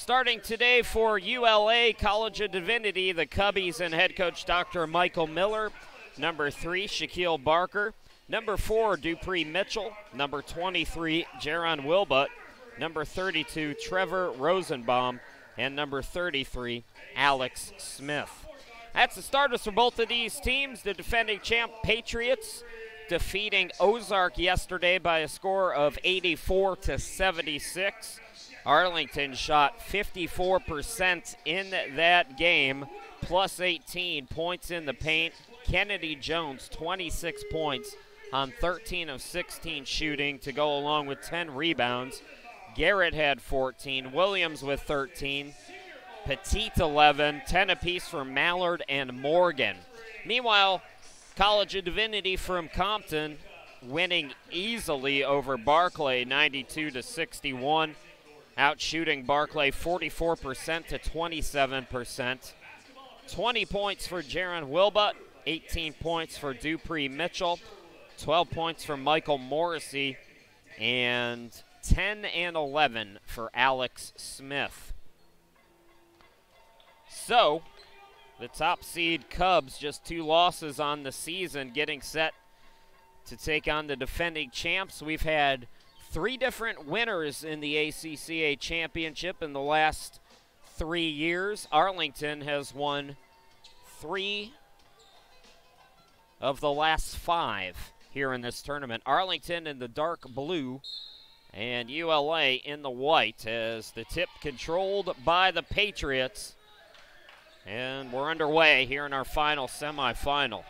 Starting today for ULA College of Divinity, the Cubbies and head coach Dr. Michael Miller. Number 3, Shaquille Barker. Number 4, Dupree Mitchell. Number 23, Jaron Wilbutt. Number 32, Trevor Rosenbaum. And number 33, Alex Smith. That's the starters for both of these teams. The defending champ Patriots defeating Ozark yesterday by a score of 84-76. Arlington shot 54% in that game, plus 18 points in the paint. Kennedy Jones, 26 points on 13 of 16 shooting to go along with 10 rebounds. Garrett had 14, Williams with 13, Petit 11, 10 apiece for Mallard and Morgan. Meanwhile, College of Divinity from Compton winning easily over Barclay, 92-61. Out shooting Barclay 44% to 27%. 20 points for Jaron Wilbutt, 18 points for Dupree Mitchell, 12 points for Michael Morrissey, and 10 and 11 for Alex Smith. So, the top seed Cubs, just 2 losses on the season, getting set to take on the defending champs. We've had 3 different winners in the ACCA championship in the last 3 years. Arlington has won 3 of the last 5 here in this tournament. Arlington in the dark blue and ULA in the white, as the tip controlled by the Patriots. And we're underway here in our final semifinal.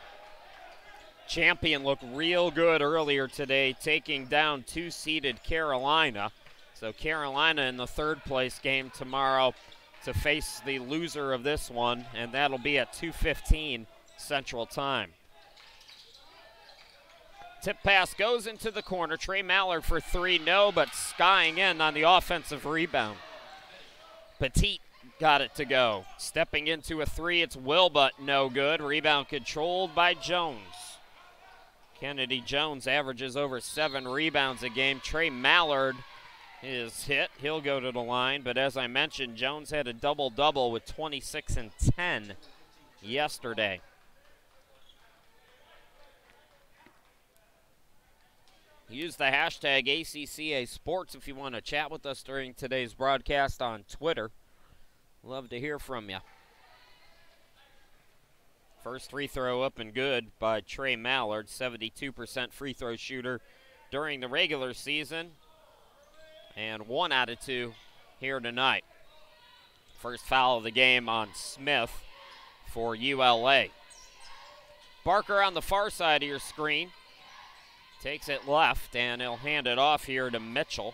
Champion looked real good earlier today, taking down 2-seeded Carolina. So Carolina in the 3rd place game tomorrow to face the loser of this one, and that'll be at 2:15 Central Time. Tip pass goes into the corner. Trey Mallard for 3, no, but skying in on the offensive rebound. Petit got it to go. Stepping into a 3, it's Wilbutt, no good. Rebound controlled by Jones. Kennedy Jones averages over 7 rebounds a game. Trey Mallard is hit. He'll go to the line, but as I mentioned, Jones had a double-double with 26 and 10 yesterday. Use the hashtag ACCA Sports if you want to chat with us during today's broadcast on Twitter. Love to hear from you. First free throw up and good by Trey Mallard, 72% free throw shooter during the regular season, and 1 out of 2 here tonight. First foul of the game on Smith for ULA. Barker on the far side of your screen. Takes it left, and he'll hand it off here to Mitchell.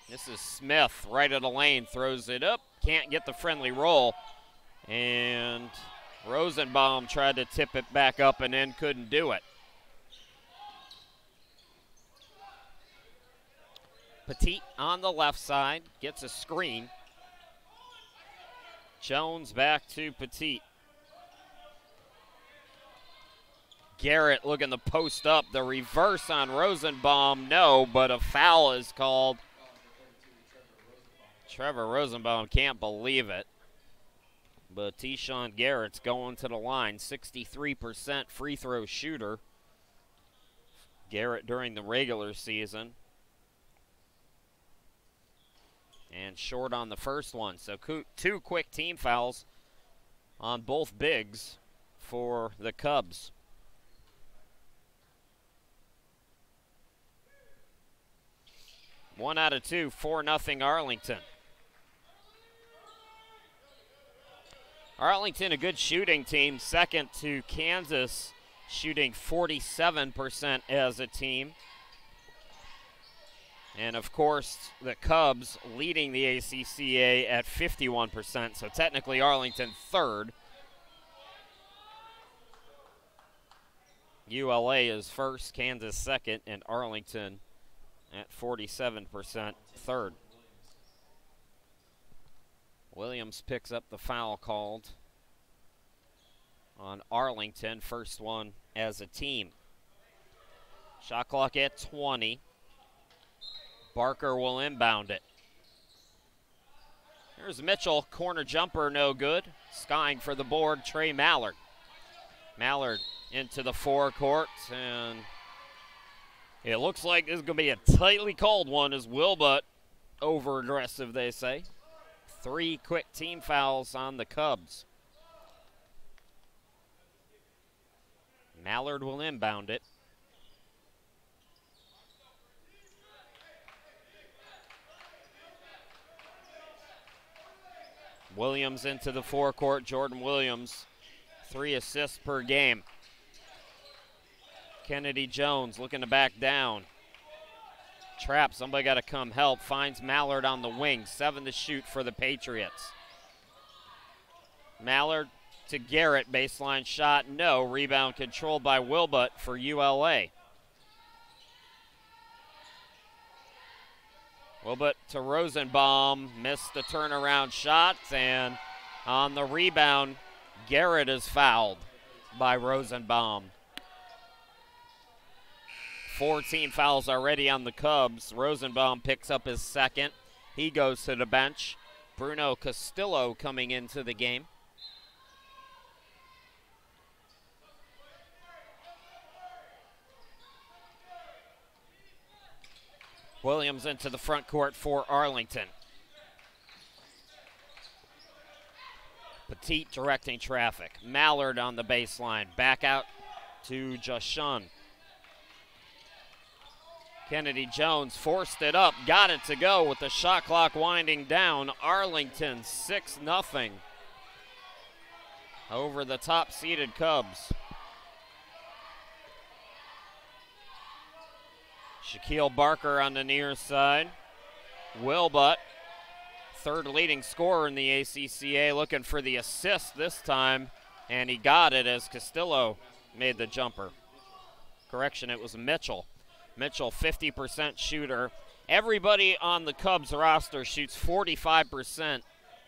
This is Smith, right of the lane, throws it up. Can't get the friendly roll, and Rosenbaum tried to tip it back up and then couldn't do it. Petit on the left side, gets a screen. Jones back to Petit. Garrett looking to post up. The reverse on Rosenbaum, no, but a foul is called. Trevor Rosenbaum can't believe it. But Tyshawn Garrett's going to the line, 63% free throw shooter. Garrett during the regular season. And short on the first one. So 2 quick team fouls on both bigs for the Cubs. One out of 2, 4-0 Arlington. Arlington, a good shooting team, second to Kansas, shooting 47% as a team. And, of course, the Cubs leading the ACCA at 51%, so technically Arlington third. ULA is first, Kansas second, and Arlington at 47% third. Williams picks up the foul called on Arlington, first one as a team. Shot clock at 20. Barker will inbound it. Here's Mitchell, corner jumper, no good. Skying for the board, Trey Mallard. Mallard into the forecourt, and it looks like this is going to be a tightly called one as Wilbutt over-aggressive, they say. 3 quick team fouls on the Cubs. Mallard will inbound it. Williams into the forecourt. Jordan Williams, 3 assists per game. Kennedy Jones looking to back down. Trap, somebody got to come help. Finds Mallard on the wing. 7 to shoot for the Patriots. Mallard to Garrett, baseline shot, no. Rebound controlled by Wilbutt for ULA. Wilbutt to Rosenbaum, missed the turnaround shot, and on the rebound, Garrett is fouled by Rosenbaum. 4 team fouls already on the Cubs. Rosenbaum picks up his second. He goes to the bench. Bruno Castillo coming into the game. Williams into the front court for Arlington. Petit directing traffic. Mallard on the baseline. Back out to Jashun. Kennedy Jones forced it up. Got it to go with the shot clock winding down. Arlington 6-0 over the top-seeded Cubs. Shaquille Barker on the near side. Wilbutt, 3rd leading scorer in the ACCA, looking for the assist this time, and he got it as Castillo made the jumper. Correction, it was Mitchell. Mitchell, 50% shooter. Everybody on the Cubs roster shoots 45%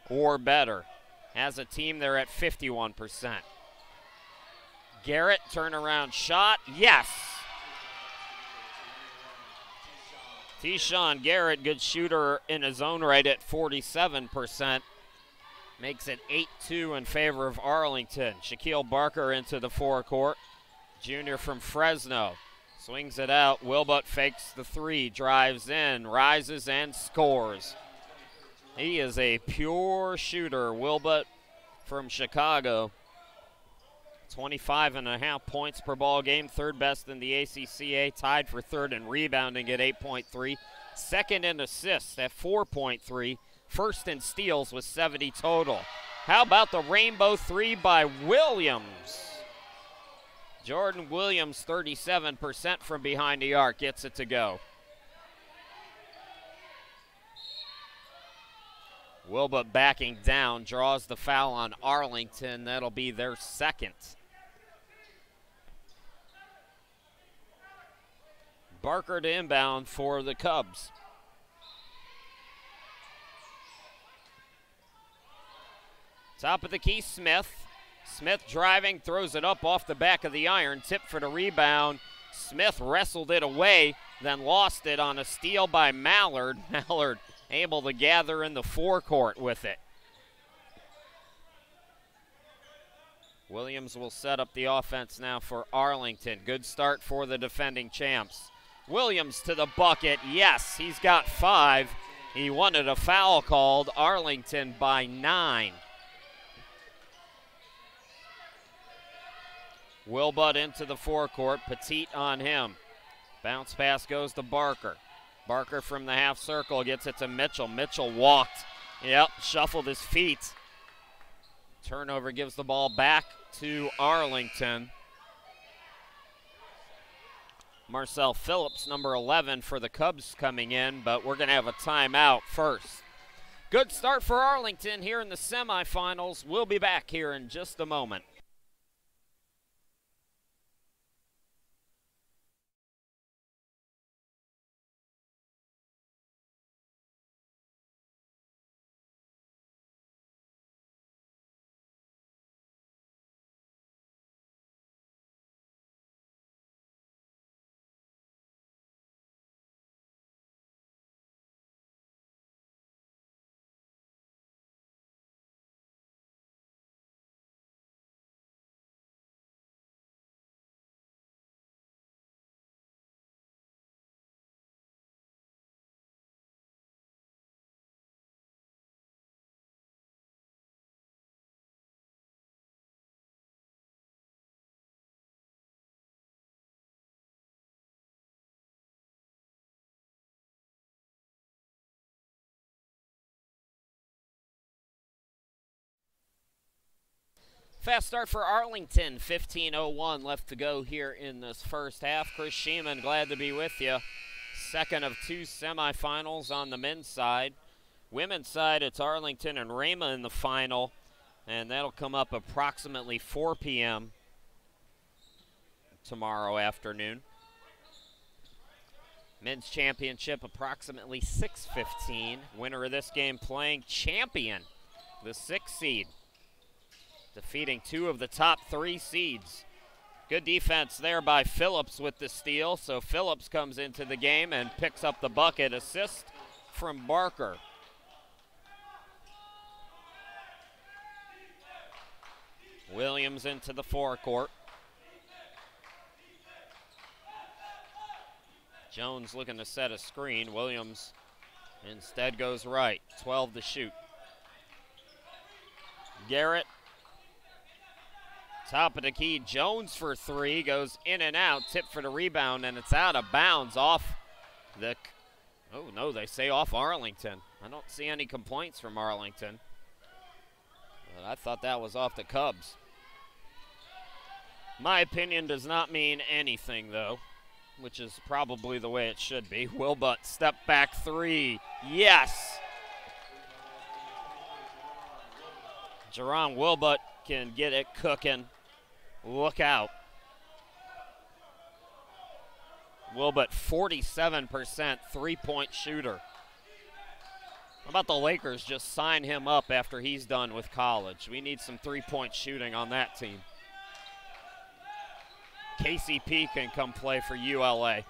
or better. As a team, they're at 51%. Garrett, turnaround shot, yes! T-Sean Garrett, good shooter in his own right at 47%. Makes it 8-2 in favor of Arlington. Shaquille Barker into the forecourt. Junior from Fresno. Swings it out. Wilbutt fakes the 3, drives in, rises and scores. He is a pure shooter. Wilbutt from Chicago. 25.5 points per ball game, 3rd best in the ACCA, tied for 3rd in rebounding at 8.3, 2nd in assists at 4.3, 1st in steals with 70 total. How about the rainbow 3 by Williams? Jordan Williams, 37% from behind the arc, gets it to go. Wilbutt backing down, draws the foul on Arlington. That'll be their 2nd. Barker to inbound for the Cubs. Top of the key, Smith. Smith driving, throws it up off the back of the iron. Tip for the rebound. Smith wrestled it away, then lost it on a steal by Mallard. Mallard able to gather in the forecourt with it. Williams will set up the offense now for Arlington. Good start for the defending champs. Williams to the bucket. Yes, he's got 5. He wanted a foul called. Arlington by 9. Wilbutt into the forecourt. Petit on him. Bounce pass goes to Barker. Barker from the half circle gets it to Mitchell. Mitchell walked. Yep, shuffled his feet. Turnover gives the ball back to Arlington. Marcel Phillips, number 11 for the Cubs coming in, but we're going to have a timeout first. Good start for Arlington here in the semifinals. We'll be back here in just a moment. Fast start for Arlington, 15:01 left to go here in this first half. Chris Sheeman, glad to be with you. Second of two semifinals on the men's side. Women's side, it's Arlington and Rama in the final, and that'll come up approximately 4 p.m. tomorrow afternoon. Men's championship approximately 6:15. Winner of this game playing champion, the 6th seed, defeating 2 of the top 3 seeds. Good defense there by Phillips with the steal. So Phillips comes into the game and picks up the bucket. Assist from Barker. Williams into the forecourt. Jones looking to set a screen. Williams instead goes right. 12 to shoot. Garrett, top of the key. Jones for 3, goes in and out. Tip for the rebound, and it's out of bounds off the, oh no, they say off Arlington. I don't see any complaints from Arlington. But I thought that was off the Cubs. My opinion does not mean anything, though, which is probably the way it should be. Wilbutt, step back 3. Yes! Jerron Wilbutt can get it cooking. Look out. Wilbutt, 47% three-point shooter. How about the Lakers just sign him up after he's done with college? We need some three-point shooting on that team. KCP can come play for ULA.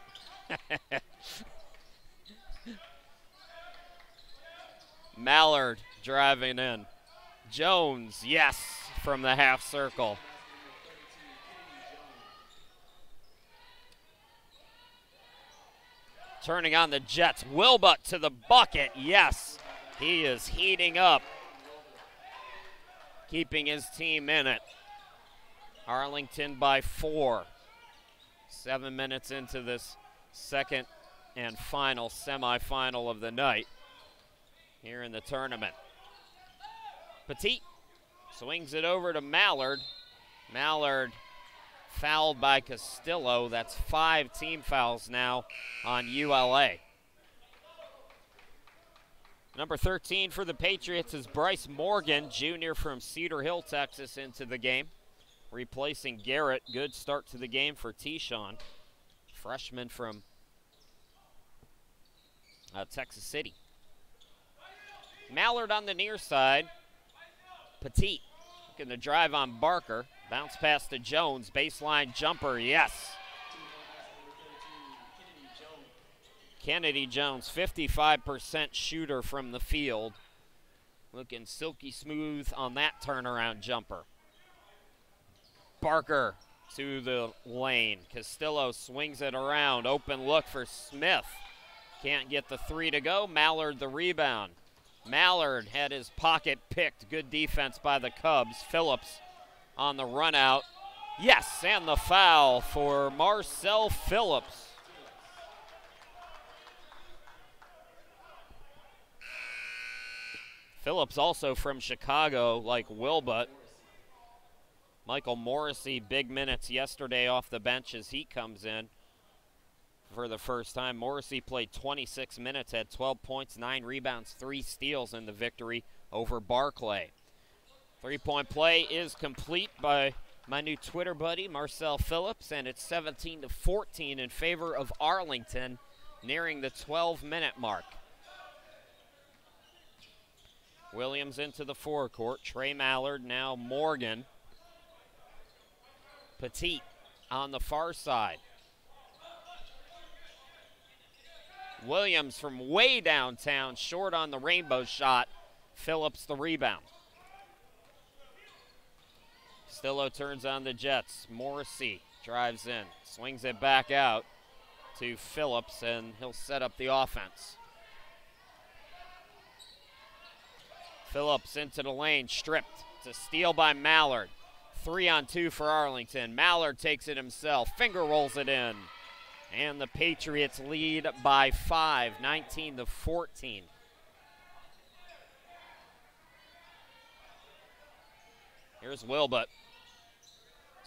Mallard driving in. Jones, yes, from the half circle. Turning on the Jets. Wilbutt to the bucket, yes. He is heating up, keeping his team in it. Arlington by 4. 7 minutes into this second and final semifinal of the night here in the tournament. Petit swings it over to Mallard. Mallard fouled by Castillo. That's 5 team fouls now on ULA. Number 13 for the Patriots is Bryce Morgan, junior from Cedar Hill, Texas, into the game, replacing Garrett. Good start to the game for Tishon, freshman from Texas City. Mallard on the near side. Petit looking to drive on Barker. Bounce pass to Jones. Baseline jumper, yes. Kennedy Jones, 55% shooter from the field. Looking silky smooth on that turnaround jumper. Barker to the lane. Castillo swings it around. Open look for Smith. Can't get the 3 to go. Mallard the rebound. Mallard had his pocket picked. Good defense by the Cubs. Phillips on the run out. Yes, and the foul for Marcel Phillips. Phillips also from Chicago, like Wilbutt. Michael Morrissey, big minutes yesterday off the bench as he comes in for the first time. Morrissey played 26 minutes, had 12 points, 9 rebounds, 3 steals in the victory over Barclay. Three-point play is complete by my new Twitter buddy, Marcel Phillips, and it's 17-14 in favor of Arlington, nearing the 12-minute mark. Williams into the forecourt. Trey Mallard, now Morgan. Petit on the far side. Williams from way downtown, short on the rainbow shot. Phillips the rebound. Stillo turns on the Jets. Morrissey drives in, swings it back out to Phillips, and he'll set up the offense. Phillips into the lane, stripped. It's a steal by Mallard. 3-on-2 for Arlington. Mallard takes it himself, finger rolls it in. And the Patriots lead by 5, 19-14. Here's Wilbutt.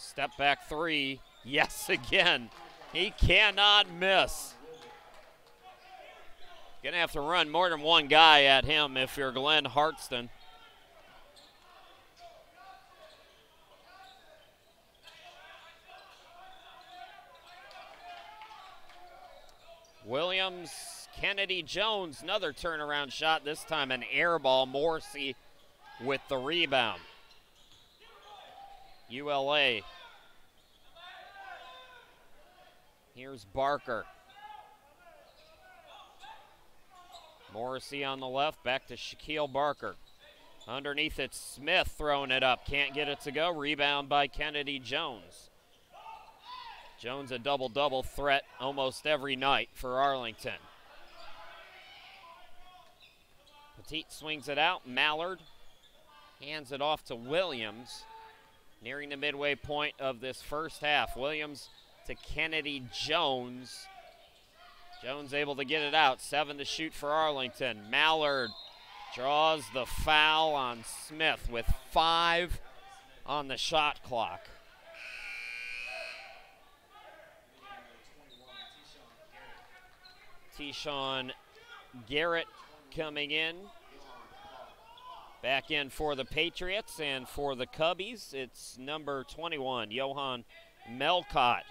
Step back three. Yes, again. He cannot miss. Gonna have to run more than one guy at him if you're Glenn Hartston. Williams, Kennedy Jones, another turnaround shot, this time an air ball. Morrissey with the rebound. ULA. Here's Barker. Morrissey on the left, back to Shaquille Barker. Underneath it, Smith throwing it up. Can't get it to go. Rebound by Kennedy Jones. Jones a double-double threat almost every night for Arlington. Petit swings it out. Mallard hands it off to Williams. Nearing the midway point of this first half. Williams to Kennedy Jones. Jones able to get it out. 7 to shoot for Arlington. Mallard draws the foul on Smith with 5 on the shot clock. T-Sean Garrett coming in. Back in for the Patriots, and for the Cubbies, it's number 21, Johan Melcott,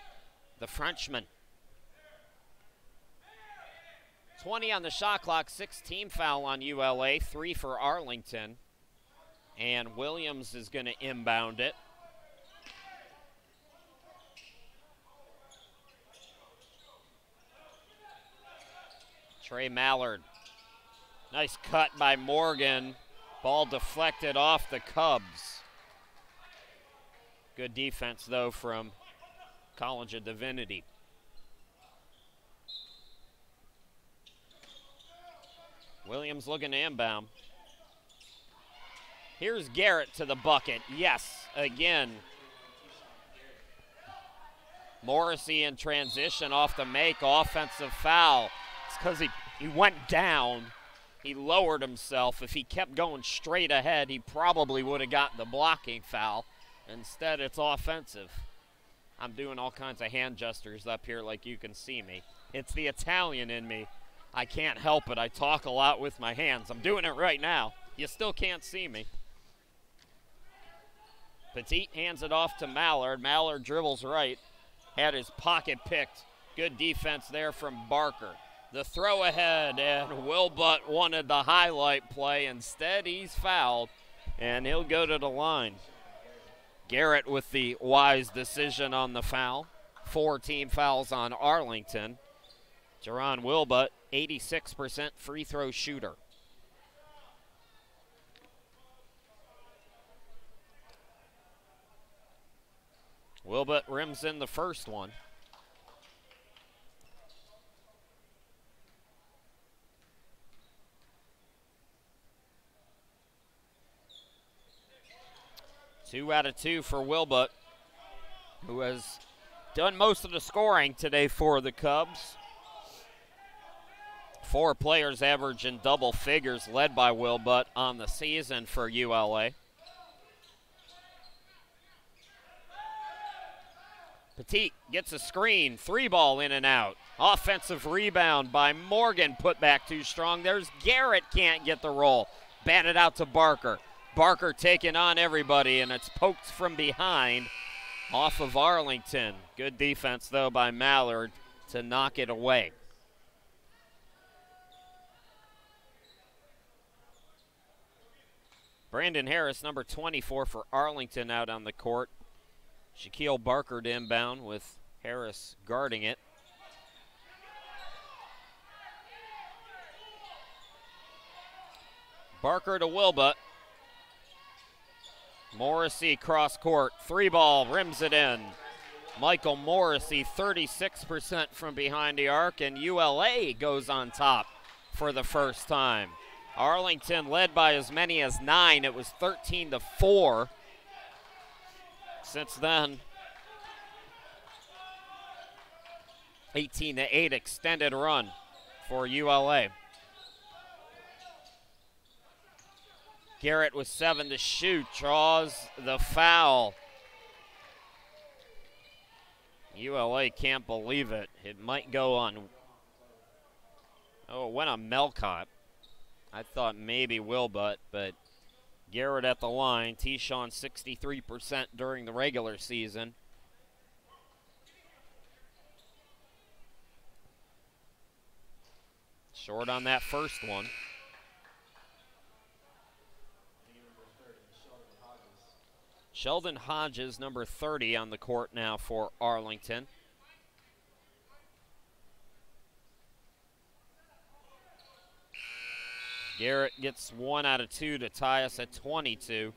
the Frenchman. 20 on the shot clock, 6-team foul on ULA, 3 for Arlington. And Williams is going to inbound it. Trey Mallard. Nice cut by Morgan. Ball deflected off the Cubs. Good defense, though, from College of Divinity. Williams looking to inbound. Here's Garrett to the bucket. Yes, again. Morrissey in transition off the make. Offensive foul. It's because he went down. He lowered himself. If he kept going straight ahead, he probably would have gotten the blocking foul. Instead, it's offensive. I'm doing all kinds of hand gestures up here like you can see me. It's the Italian in me. I can't help it. I talk a lot with my hands. I'm doing it right now. You still can't see me. Petit hands it off to Mallard. Mallard dribbles right. Had his pocket picked. Good defense there from Barker. The throw ahead, and Wilbutt wanted the highlight play. Instead, he's fouled, and he'll go to the line. Garrett with the wise decision on the foul. 4 team fouls on Arlington. Jerron Wilbutt, 86% free throw shooter. Wilbutt rims in the first one. Two out of 2 for Wilbutt, who has done most of the scoring today for the Cubs. 4 players average in double figures, led by Wilbutt on the season for ULA. Petit gets a screen, 3-ball in and out. Offensive rebound by Morgan, put back too strong. There's Garrett, can't get the roll. Batted out to Barker. Barker taking on everybody, and it's poked from behind off of Arlington. Good defense, though, by Mallard to knock it away. Brandon Harris, number 24 for Arlington, out on the court. Shaquille Barker to inbound with Harris guarding it. Barker to Wilbutt. Morrissey cross court, 3-ball, rims it in. Michael Morrissey, 36% from behind the arc, and ULA goes on top for the first time. Arlington led by as many as 9. It was 13-4. Since then, 18-8 extended run for ULA. Garrett with 7 to shoot, draws the foul. ULA can't believe it. It might go on. Oh, it went on Melcott. I thought maybe Wilbutt, but Garrett at the line. T-Shawn 63% during the regular season. Short on that first one. Sheldon Hodges, number 30, on the court now for Arlington. Garrett gets 1 out of 2 to tie us at 22.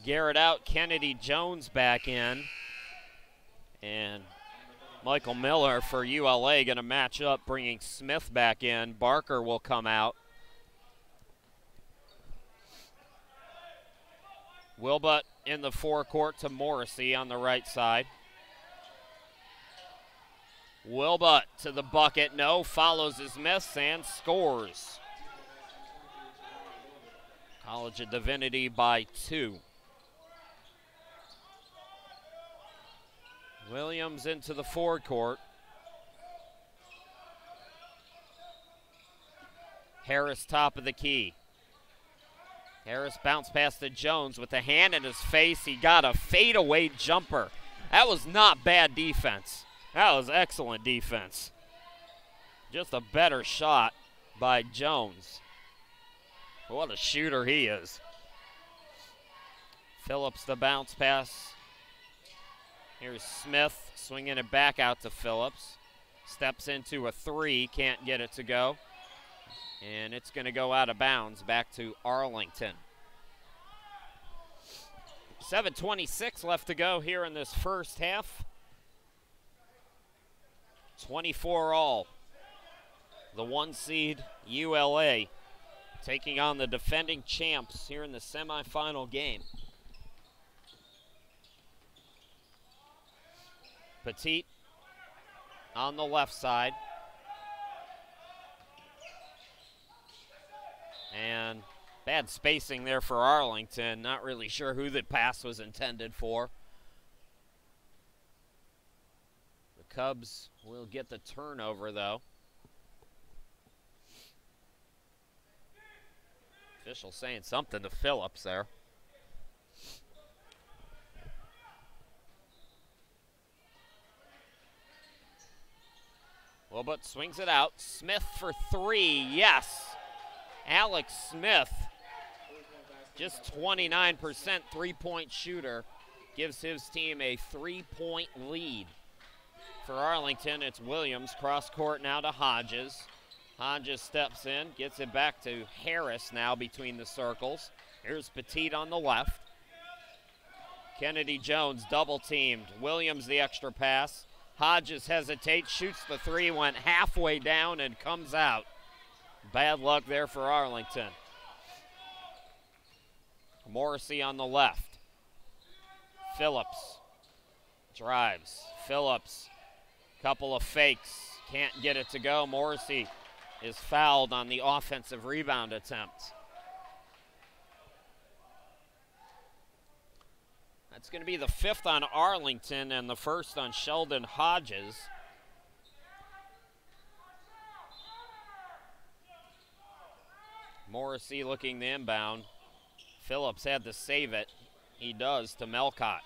Garrett out, Kennedy Jones back in. And Michael Miller for ULA going to match up, bringing Smith back in. Barker will come out. Wilbutt in the forecourt to Morrissey on the right side. Wilbutt to the bucket. No, follows his miss and scores. College of Divinity by 2. Williams into the forecourt. Harris top of the key. Harris bounced past to Jones with a hand in his face. He got a fadeaway jumper. That was not bad defense. That was excellent defense. Just a better shot by Jones. What a shooter he is. Phillips the bounce pass. Here's Smith swinging it back out to Phillips. Steps into a 3, can't get it to go. And it's going to go out of bounds back to Arlington. 7:26 left to go here in this first half. 24 all. The 1 seed ULA taking on the defending champs here in the semifinal game. Petit on the left side. And bad spacing there for Arlington. Not really sure who the pass was intended for. The Cubs will get the turnover, though. Official saying something to Phillips there. Wilbutt swings it out. Smith for 3, yes. Alex Smith, just 29% three-point shooter, gives his team a 3-point lead. For Arlington, it's Williams, cross court now to Hodges. Hodges steps in, gets it back to Harris now between the circles. Here's Petit on the left. Kennedy Jones double teamed. Williams the extra pass. Hodges hesitates, shoots the 3, went halfway down and comes out. Bad luck there for Arlington. Morrissey on the left. Phillips drives. Phillips, couple of fakes, can't get it to go. Morrissey is fouled on the offensive rebound attempt. That's going to be the 5th on Arlington and the 1st on Sheldon Hodges. Morrissey looking the inbound. Phillips had to save it. He does to Melcott.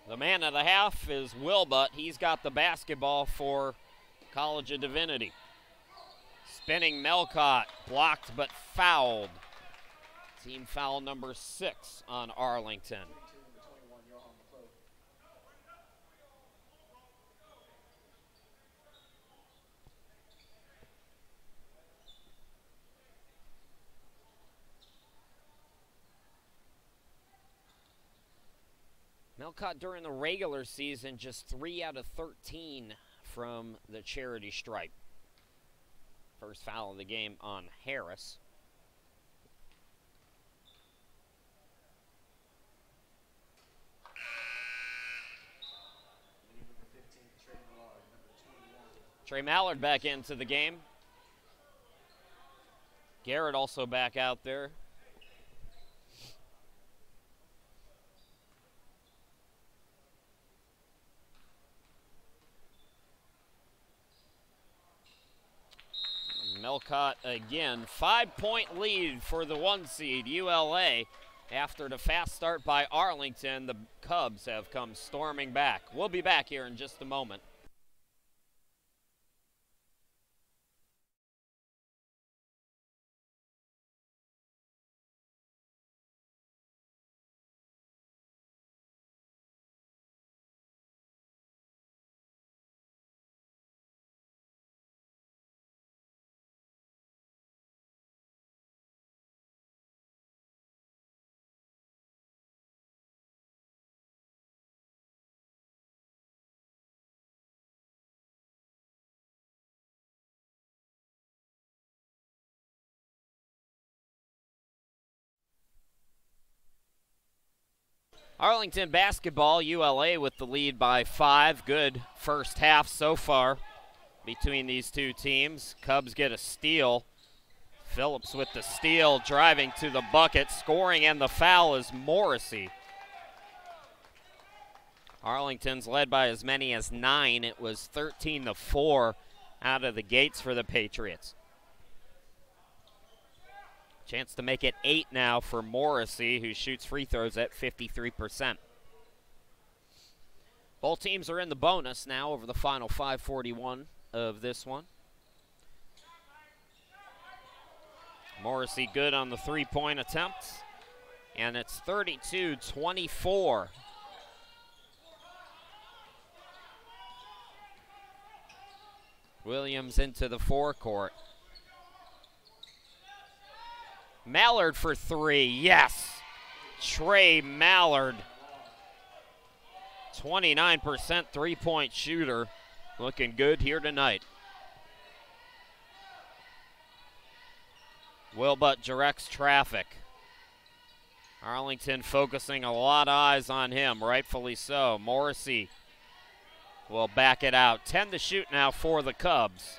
The man of the half is Wilbutt. He's got the basketball for College of Divinity. Spinning Melcott, blocked but fouled. Team foul number 6 on Arlington. Melcott during the regular season, just 3 out of 13 from the charity stripe. First foul of the game on Harris. Trey Mallard back into the game. Garrett also back out there. Melcott again, 5-point lead for the 1 seed, ULA. After the fast start by Arlington, the Cubs have come storming back. We'll be back here in just a moment. Arlington basketball, ULA with the lead by 5. Good first half so far between these two teams. Cubs get a steal. Phillips with the steal, driving to the bucket, scoring, and the foul is Morrissey. Arlington's led by as many as 9. It was 13-4 out of the gates for the Patriots. Chance to make it 8 now for Morrissey, who shoots free throws at 53%. Both teams are in the bonus now over the final 5:41 of this one. Morrissey good on the three-point attempt, and it's 32-24. Williams into the forecourt. Mallard for 3, yes. Trey Mallard, 29% three-point shooter, looking good here tonight. Wilbutt directs traffic. Arlington focusing a lot of eyes on him, rightfully so. Morrissey will back it out. 10 to shoot now for the Cubs.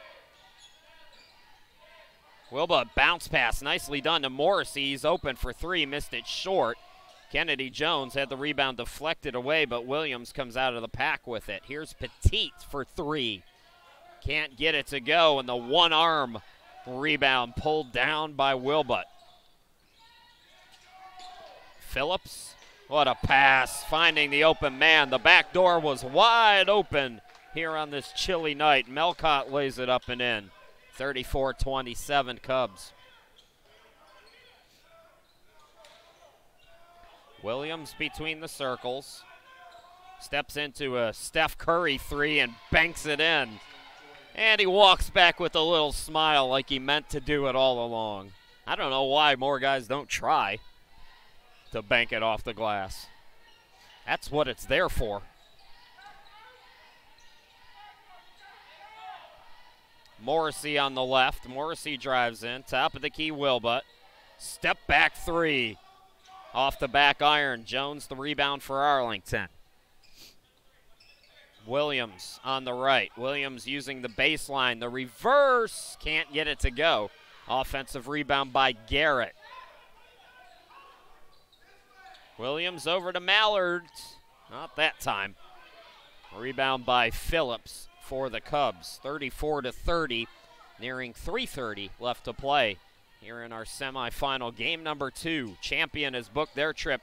Wilbutt bounce pass, nicely done to Morrissey. He's open for 3, missed it short. Kennedy Jones had the rebound deflected away, but Williams comes out of the pack with it. Here's Petit for 3. Can't get it to go, and the one-arm rebound pulled down by Wilbutt. Phillips, what a pass, finding the open man. The back door was wide open here on this chilly night. Melcott lays it up and in. 34-27 Cubs. Williams between the circles. Steps into a Steph Curry 3 and banks it in. And he walks back with a little smile like he meant to do it all along. I don't know why more guys don't try to bank it off the glass. That's what it's there for. Morrissey on the left. Morrissey drives in. Top of the key, Wilbutt. Step back 3. Off the back iron. Jones the rebound for Arlington. Williams on the right. Williams using the baseline. The reverse. Can't get it to go. Offensive rebound by Garrett. Williams over to Mallard. Not that time. Rebound by Phillips for the Cubs. 34-30, nearing 3:30 left to play here in our semifinal game number 2. Champion has booked their trip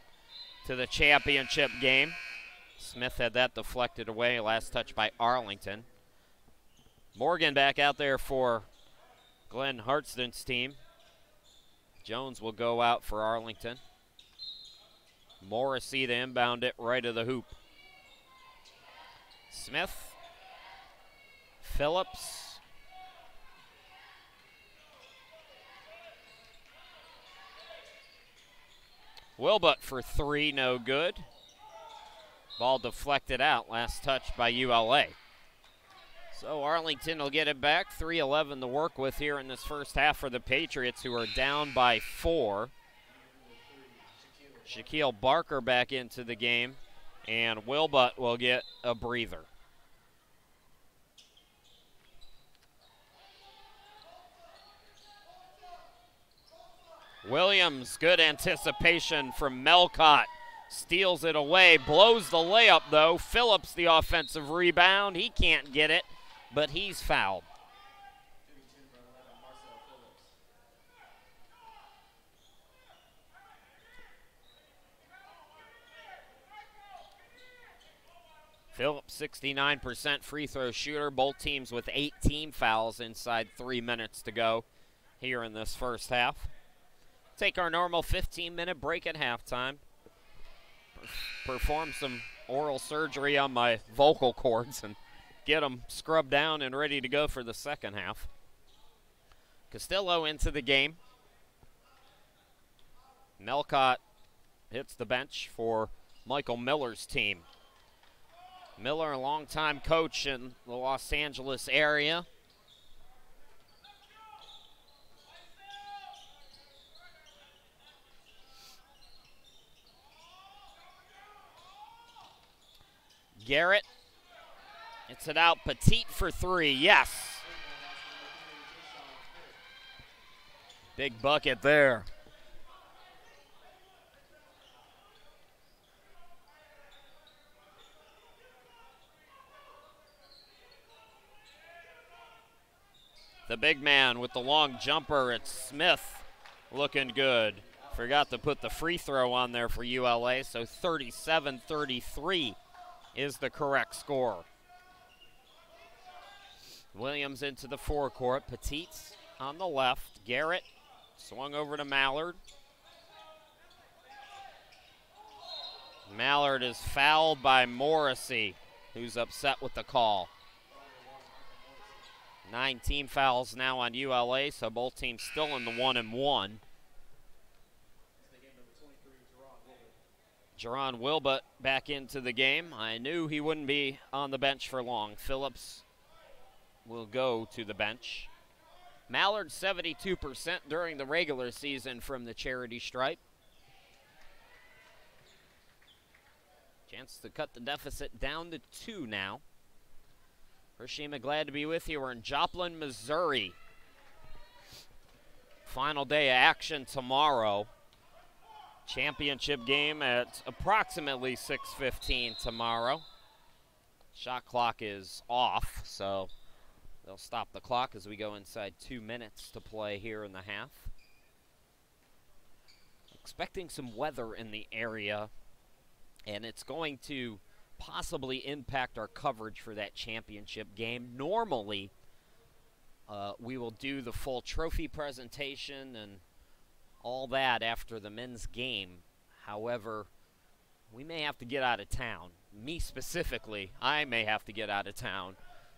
to the championship game. Smith had that deflected away, last touch by Arlington. Morgan back out there for Glenn Hartston's team. Jones will go out for Arlington. Morrissey to inbound it right of the hoop. Smith. Phillips. Wilbutt for 3, no good. Ball deflected out, last touch by ULA. So Arlington will get it back. 3:11 to work with here in this first half for the Patriots, who are down by 4. Shaquille Barker back into the game, and Wilbutt will get a breather. Williams, good anticipation from Melcott. Steals it away, blows the layup though. Phillips the offensive rebound. He can't get it, but he's fouled. Phillips, 69% free throw shooter. Both teams with 18 fouls inside 3 minutes to go here in this first half. Take our normal 15-minute break at halftime. Perform some oral surgery on my vocal cords and get them scrubbed down and ready to go for the second half. Castillo into the game. Melcott hits the bench for Michael Miller's team. Miller, a longtime coach in the Los Angeles area. Garrett, it's it out. Petit for three, yes. Big bucket there. The big man with the long jumper, it's Smith, looking good. Forgot to put the free throw on there for ULA, so 37-33 is the correct score. Williams into the forecourt. Petit's on the left. Garrett swung over to Mallard. Mallard is fouled by Morrissey, who's upset with the call. 19 fouls now on ULA, so both teams still in the 1-and-1. Jerron Wilbut back into the game. I knew he wouldn't be on the bench for long. Phillips will go to the bench. Mallard 72% during the regular season from the charity stripe. Chance to cut the deficit down to 2 now. Hiroshima, glad to be with you. We're in Joplin, Missouri. Final day of action tomorrow. Championship game at approximately 6:15 tomorrow. Shot clock is off, so they'll stop the clock as we go inside 2 minutes to play here in the half. Expecting some weather in the area, and it's going to possibly impact our coverage for that championship game. Normally, we will do the full trophy presentation and all that after the men's game. However, we may have to get out of town. Me specifically, I may have to get out of town.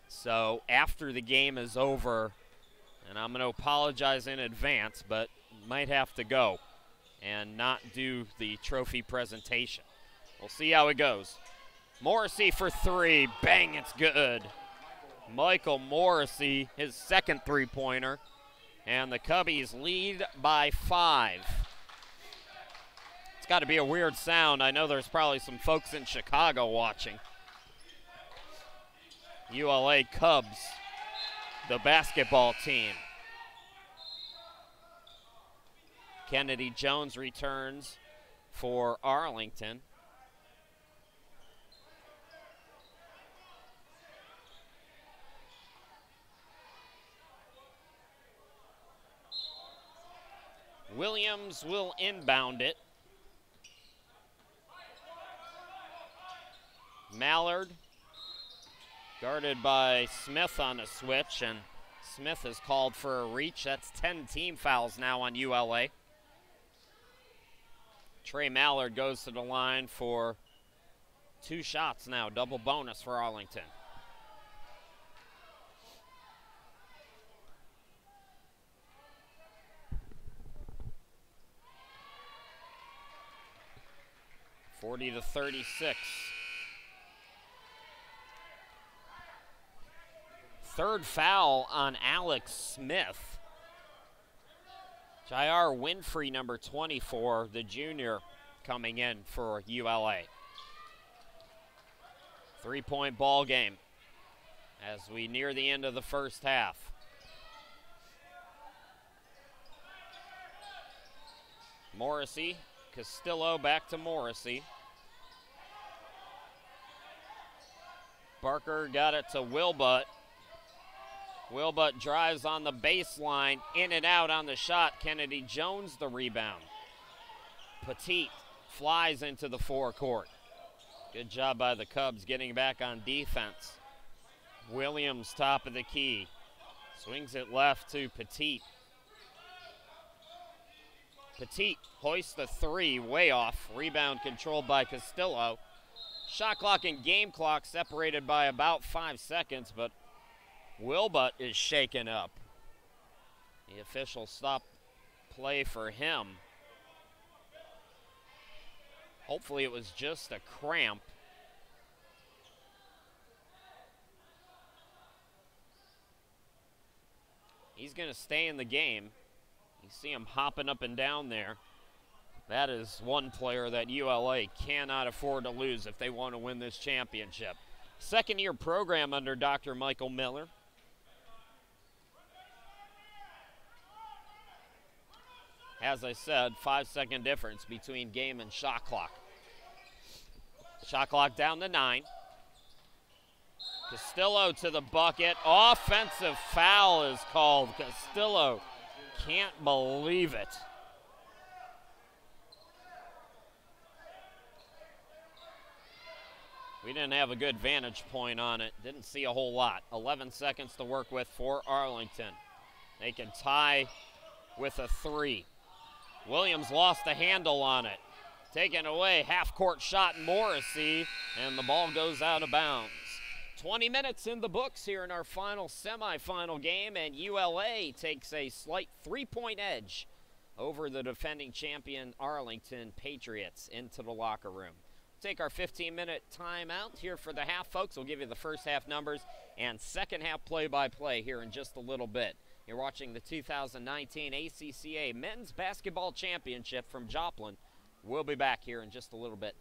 So after the game is over, and I'm going to apologize in advance, but might have to go and not do the trophy presentation. We'll see how it goes. Morrissey for three. Bang, it's good. Michael Morrissey, his second three-pointer. And the Cubbies lead by 5. It's got to be a weird sound. I know there's probably some folks in Chicago watching. ULA Cubs, the basketball team. Kennedy Jones returns for Arlington. Williams will inbound it. Mallard guarded by Smith on a switch, and Smith is called for a reach. That's 10 team fouls now on ULA. Trey Mallard goes to the line for 2 shots now, double bonus for Arlington. (40-36). Third foul on Alex Smith. Jair Winfrey, number 24, the junior, coming in for ULA. 3-point ball game as we near the end of the first half. Morrissey, Castillo back to Morrissey. Barker got it to Wilbut. Wilbut drives on the baseline, in and out on the shot. Kennedy Jones the rebound. Petit flies into the forecourt. Good job by the Cubs getting back on defense. Williams, top of the key. Swings it left to Petit. Petit hoists the three, way off. Rebound controlled by Castillo. Shot clock and game clock separated by about 5 seconds, but Wilbutt is shaken up. The official stopped play for him. Hopefully it was just a cramp. He's going to stay in the game. You see him hopping up and down there. That is one player that ULA cannot afford to lose if they want to win this championship. Second-year program under Dr. Michael Miller. As I said, 5-second difference between game and shot clock. Shot clock down to 9. Castillo to the bucket. Offensive foul is called. Castillo can't believe it. We didn't have a good vantage point on it. Didn't see a whole lot. 11 seconds to work with for Arlington. They can tie with a 3. Williams lost the handle on it. Taken away, half-court shot, Morrissey, and the ball goes out of bounds. 20 minutes in the books here in our final semifinal game, and ULA takes a slight 3-point edge over the defending champion Arlington Patriots into the locker room. Take our 15-minute timeout here for the half, folks. We'll give you the first half numbers and second half play-by-play here in just a little bit. You're watching the 2019 ACCA Men's Basketball Championship from Joplin. We'll be back here in just a little bit.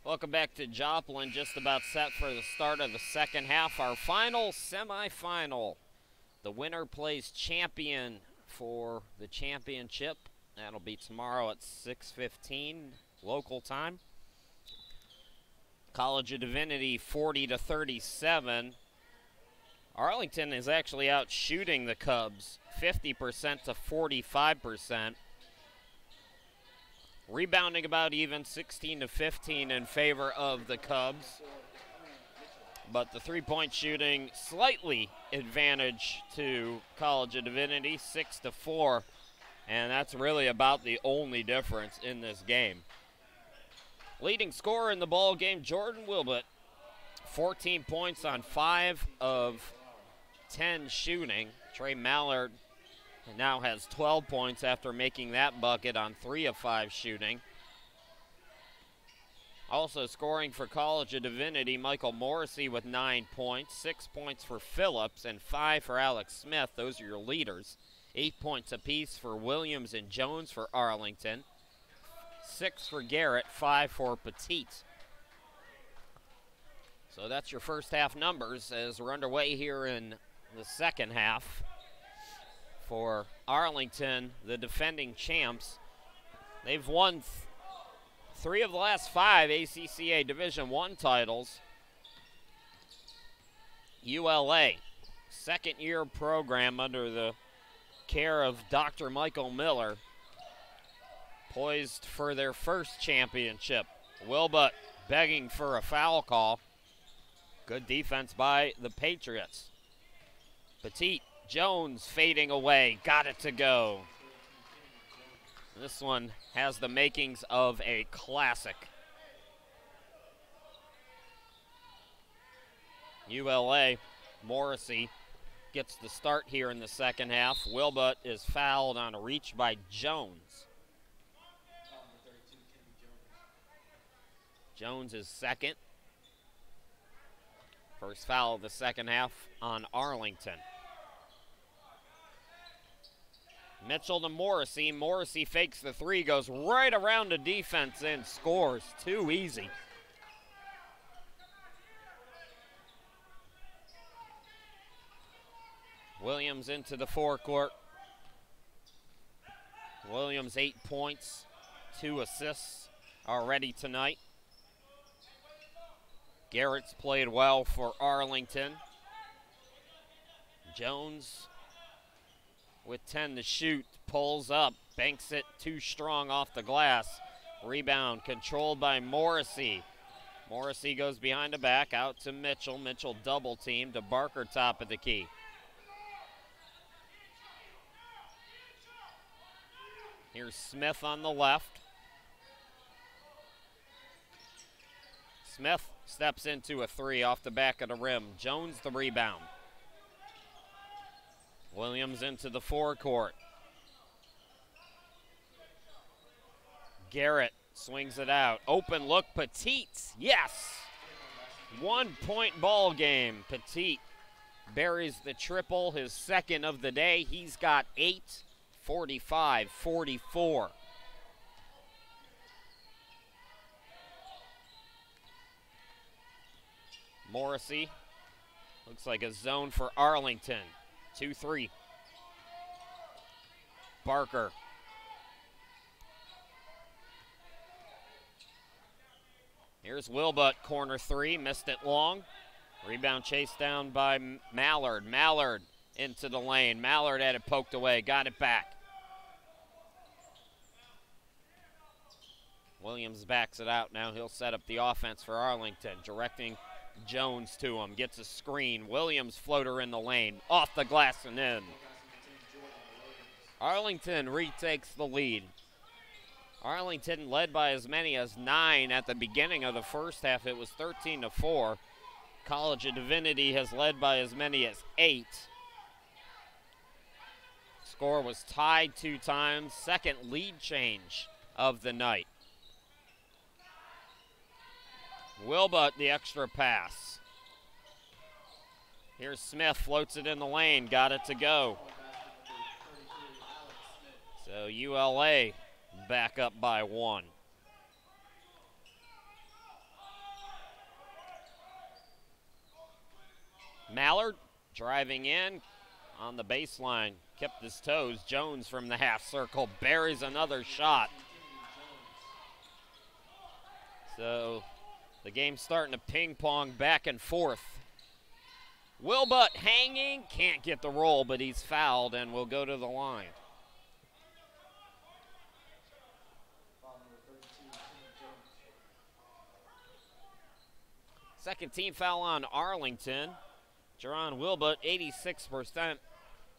Welcome back to Joplin. Just about set for the start of the second half. Our final semifinal. The winner plays champion for the championship. That'll be tomorrow at 6:15 local time. College of Divinity 40-37. Arlington is actually out shooting the Cubs 50% to 45%. Rebounding about even, 16-15 in favor of the Cubs. But the three-point shooting slightly advantage to College of Divinity, 6-4. And that's really about the only difference in this game. Leading scorer in the ball game, Jordan Wilbert, 14 points on 5 of 10 shooting. Trey Mallard now has 12 points after making that bucket on 3 of 5 shooting. Also scoring for College of Divinity, Michael Morrissey with 9 points, 6 points for Phillips, and 5 for Alex Smith. Those are your leaders. 8 points apiece for Williams and Jones for Arlington. 6 for Garrett, 5 for Petite. So that's your first half numbers as we're underway here in the second half. For Arlington, the defending champs, they've won 3 of the last 5 ACCA Division I titles. ULA, second-year program under the care of Dr. Michael Miller, poised for their first championship. Wilbut begging for a foul call. Good defense by the Patriots. Petite, Jones fading away, got it to go. This one has the makings of a classic. ULA, Morrissey gets the start here in the second half. Wilbut is fouled on a reach by Jones. Jones is second. First foul of the second half on Arlington. Mitchell to Morrissey. Morrissey fakes the 3, goes right around the defense and scores. Too easy. Williams into the forecourt. Williams 8 points, 2 assists already tonight. Garrett's played well for Arlington. Jones with 10 to shoot, pulls up, banks it too strong off the glass. Rebound controlled by Morrissey. Morrissey goes behind the back, out to Mitchell. Mitchell double team to Barker, top of the key. Here's Smith on the left. Smith steps into a 3 off the back of the rim. Jones the rebound. Williams into the forecourt. Garrett swings it out. Open look, Petite. Yes! 1 point ball game. Petite buries the triple, his second of the day. He's got 8, 45, 44. Morrissey, looks like a zone for Arlington. 2-3. Barker. Here's Wilbut, corner 3, missed it long. Rebound chased down by Mallard. Mallard into the lane. Mallard had it poked away, got it back. Williams backs it out now. He'll set up the offense for Arlington, directing Jones to him, gets a screen. Williams floater in the lane, off the glass and in. Arlington retakes the lead. Arlington led by as many as 9 at the beginning of the first half. It was 13-4. College of Divinity has led by as many as 8. Score was tied 2 times. Second lead change of the night. Wilbut, the extra pass. Here's Smith, floats it in the lane, got it to go. So ULA back up by 1. Mallard driving in on the baseline, kept his toes. Jones from the half circle buries another shot. So the game's starting to ping pong back and forth. Wilbutt hanging, can't get the roll, but he's fouled and will go to the line. Second team foul on Arlington. Jerron Wilbutt, 86%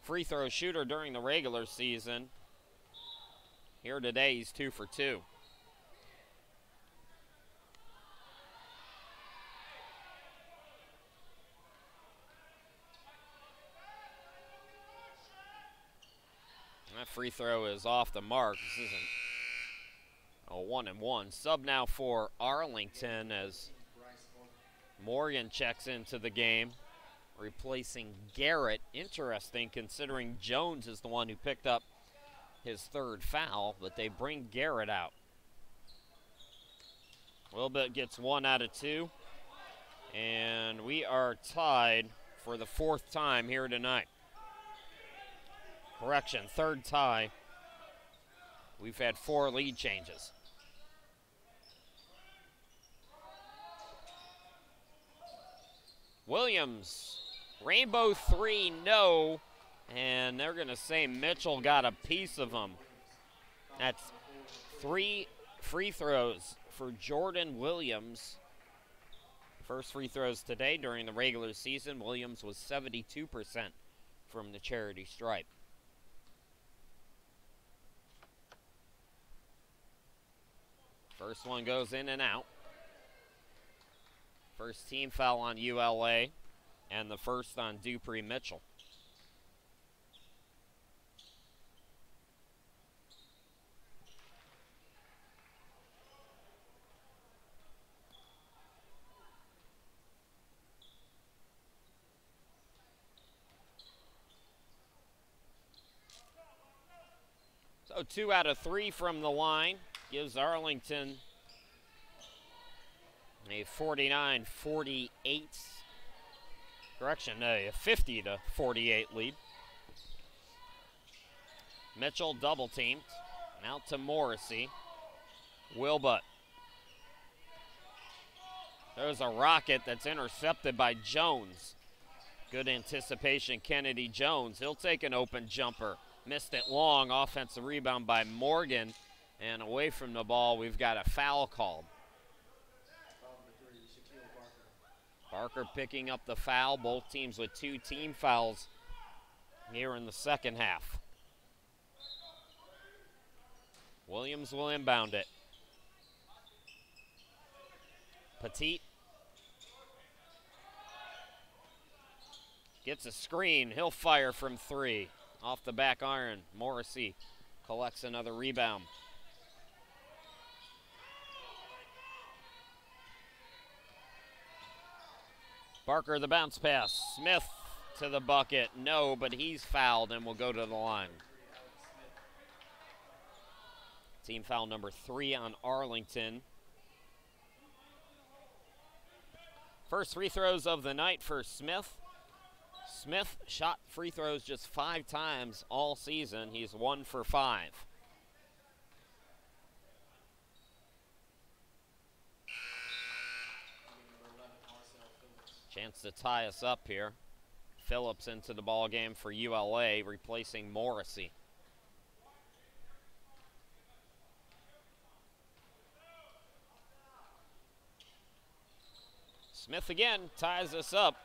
free throw shooter during the regular season. Here today, he's 2 for 2. That free throw is off the mark. This isn't a 1-and-1. Sub now for Arlington as Morgan checks into the game, replacing Garrett. Interesting considering Jones is the one who picked up his third foul, but they bring Garrett out. Wilbutt gets 1 out of 2, and we are tied for the 4th time here tonight. Correction, 3rd tie. We've had 4 lead changes. Williams, rainbow 3, no, and they're going to say Mitchell got a piece of them. That's 3 free throws for Jordan Williams. First free throws today during the regular season. Williams was 72% from the charity stripe. First one goes in and out. First team foul on ULA, and the first on Dupree Mitchell. So 2 out of 3 from the line gives Arlington a 49-48, correction, a 50-48 lead. Mitchell double teamed, out to Morrissey. Wilbutt. There's a rocket that's intercepted by Jones. Good anticipation, Kennedy Jones. He'll take an open jumper. Missed it long, offensive rebound by Morgan. And away from the ball, we've got a foul called. Barker picking up the foul. Both teams with 2 team fouls here in the second half. Williams will inbound it. Petit gets a screen. He'll fire from 3. Off the back iron. Morrissey collects another rebound. Barker the bounce pass. Smith to the bucket. No, but he's fouled and will go to the line. Team foul number 3 on Arlington. First free throws of the night for Smith. Smith shot free throws just 5 times all season. He's 1 for 5. Chance to tie us up here. Phillips into the ball game for ULA, replacing Morrissey. Smith again ties us up.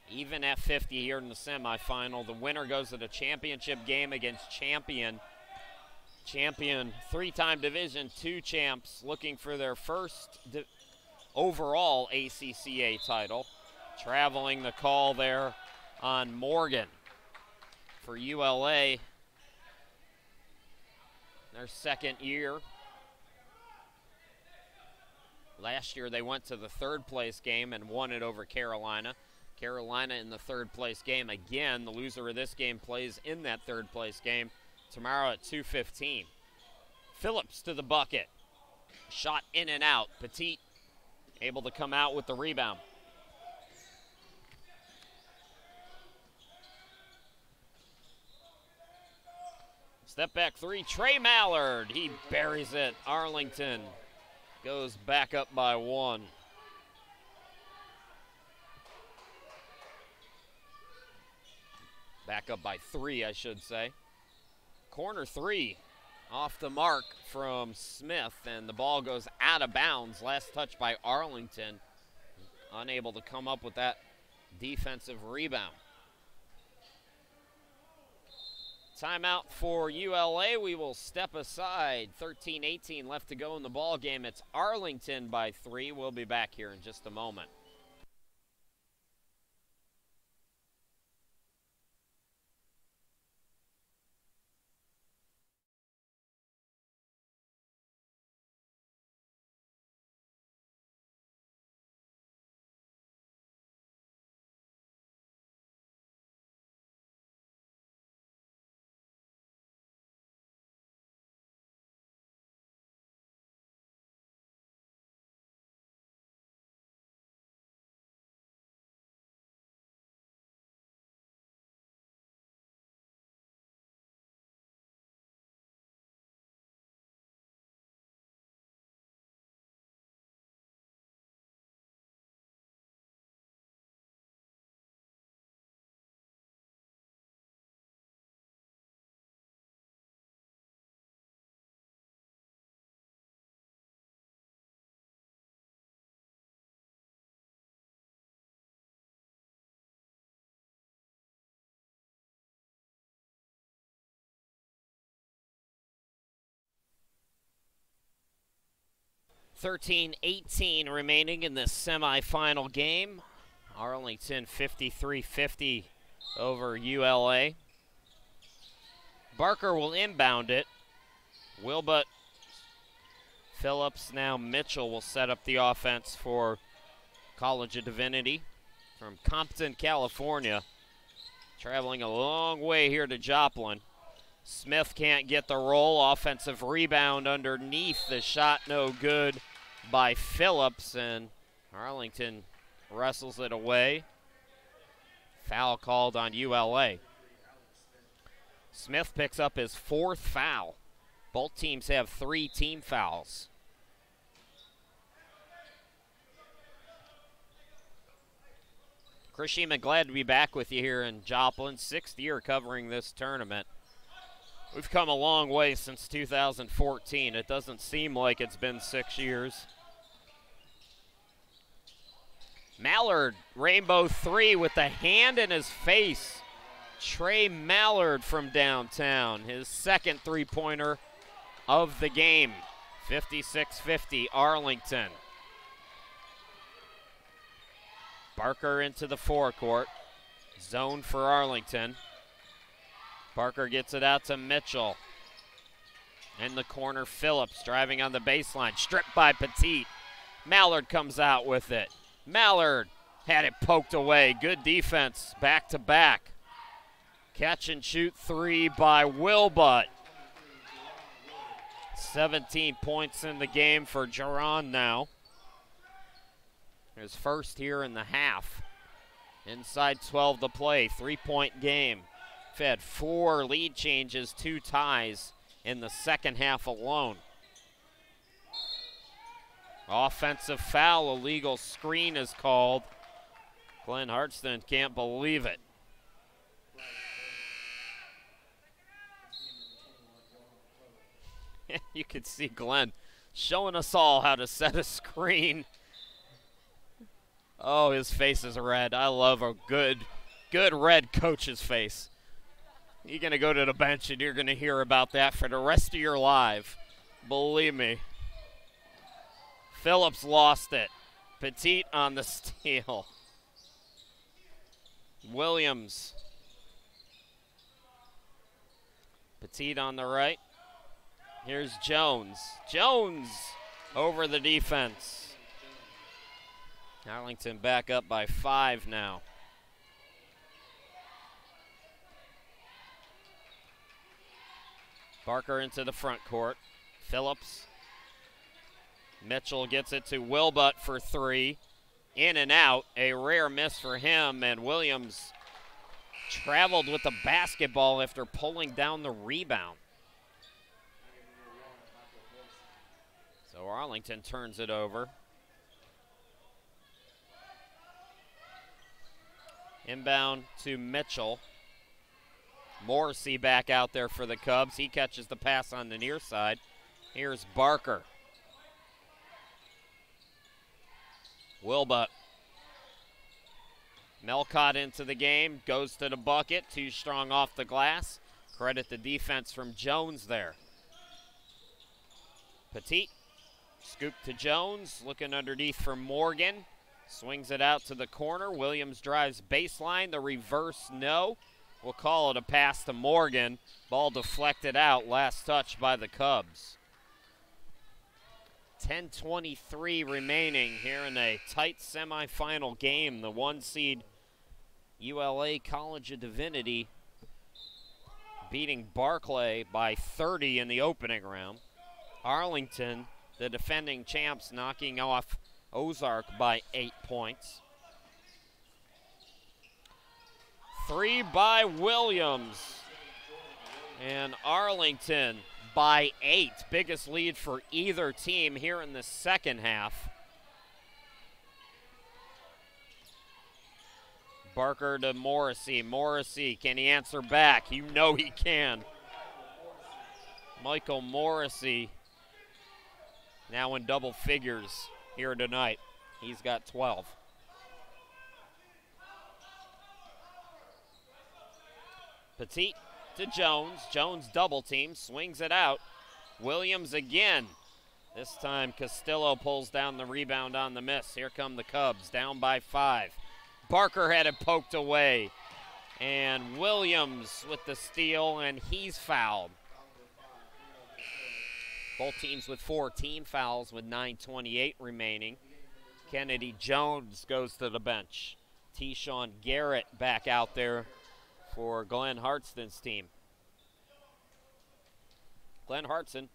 Even at 50 here in the semifinal. The winner goes to the championship game against champion 3-time Division II champs, looking for their first overall ACCA title. Traveling the call there on Morgan for ULA. Their second year. Last year they went to the 3rd place game and won it over Carolina. Carolina in the 3rd place game again. The loser of this game plays in that 3rd place game tomorrow at 2:15. Phillips to the bucket. Shot in and out. Petit able to come out with the rebound. Step back three, Trey Mallard. He buries it. Arlington goes back up by 1. Back up by 3, I should say. Corner 3 off the mark from Smith, and the ball goes out of bounds. Last touch by Arlington. Unable to come up with that defensive rebound. Timeout for ULA. We will step aside. 13-18 left to go in the ball game. It's Arlington by 3. We'll be back here in just a moment. $13-18 remaining in this semifinal game. Arlington 53-50 over ULA. Barker will inbound it. Wilbut, Phillips, now Mitchell will set up the offense for College of Divinity from Compton, California. Traveling a long way here to Joplin. Smith can't get the roll. Offensive rebound underneath. The shot no good by Phillips, and Arlington wrestles it away. Foul called on ULA. Smith picks up his 4th foul. Both teams have 3 team fouls. Chris Sheeman, glad to be back with you here in Joplin. 6th year covering this tournament. We've come a long way since 2014. It doesn't seem like it's been 6 years. Mallard, rainbow 3 with the hand in his face. Trey Mallard from downtown, his 2nd three-pointer of the game. 56-50 Arlington. Barker into the forecourt. Zone for Arlington. Barker gets it out to Mitchell. In the corner, Phillips driving on the baseline. Stripped by Petit. Mallard comes out with it. Mallard had it poked away. Good defense, back to back. Catch and shoot 3 by Wilbut. 17 points in the game for Jaron now. His first here in the half. Inside 12 to play, 3-point game. We've had 4 lead changes, 2 ties in the second half alone. Offensive foul, illegal screen is called. Glenn Hartston can't believe it. You can see Glenn showing us all how to set a screen. Oh, his face is red. I love a good red coach's face. You're going to go to the bench and you're going to hear about that for the rest of your life. Believe me. Phillips lost it. Petit on the steal. Williams. Petit on the right. Here's Jones. Jones over the defense. Arlington back up by 5 now. Barker into the front court. Phillips Mitchell gets it to Wilbutt for three. In and out, a rare miss for him, and Williams traveled with the basketball after pulling down the rebound. So Arlington turns it over. Inbound to Mitchell. Morrissey back out there for the Cubs. He catches the pass on the near side. Here's Barker. Wilbutt. Melcott into the game, goes to the bucket, too strong off the glass. Credit the defense from Jones there. Petit, scoop to Jones, looking underneath for Morgan. Swings it out to the corner. Williams drives baseline, the reverse no. We'll call it a pass to Morgan. Ball deflected out, last touch by the Cubs. 10:23 remaining here in a tight semifinal game. The 1-seed ULA College of Divinity beating Barclay by 30 in the opening round. Arlington, the defending champs, knocking off Ozark by 8 points. Three by Williams. And Arlington by 8. Biggest lead for either team here in the second half. Barker to Morrissey. Morrissey, can he answer back? You know he can. Michael Morrissey now in double figures here tonight. He's got 12. Petit to Jones. Jones double team, swings it out. Williams again. This time Castillo pulls down the rebound on the miss. Here come the Cubs, down by 5. Barker had it poked away. And Williams with the steal, and he's fouled. Both teams with 4 team fouls with 9:28 remaining. Kennedy Jones goes to the bench. T-Shawn Garrett back out there for Glenn Hartston's team. Glenn Hartston,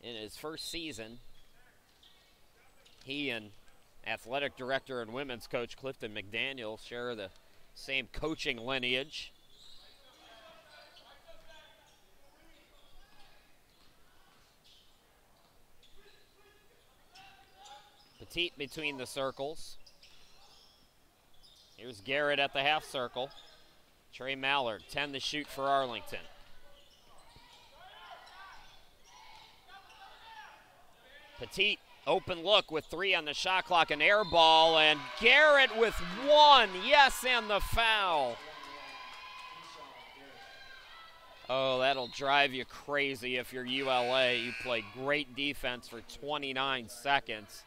in his first season, he and athletic director and women's coach Clifton McDaniel share the same coaching lineage. Petit between the circles. Here's Garrett at the half circle. Trey Mallard, 10 to shoot for Arlington. Petit, open look with 3 on the shot clock, an air ball, and Garrett with 1. Yes, and the foul. Oh, that'll drive you crazy if you're ULA. You play great defense for 29 seconds.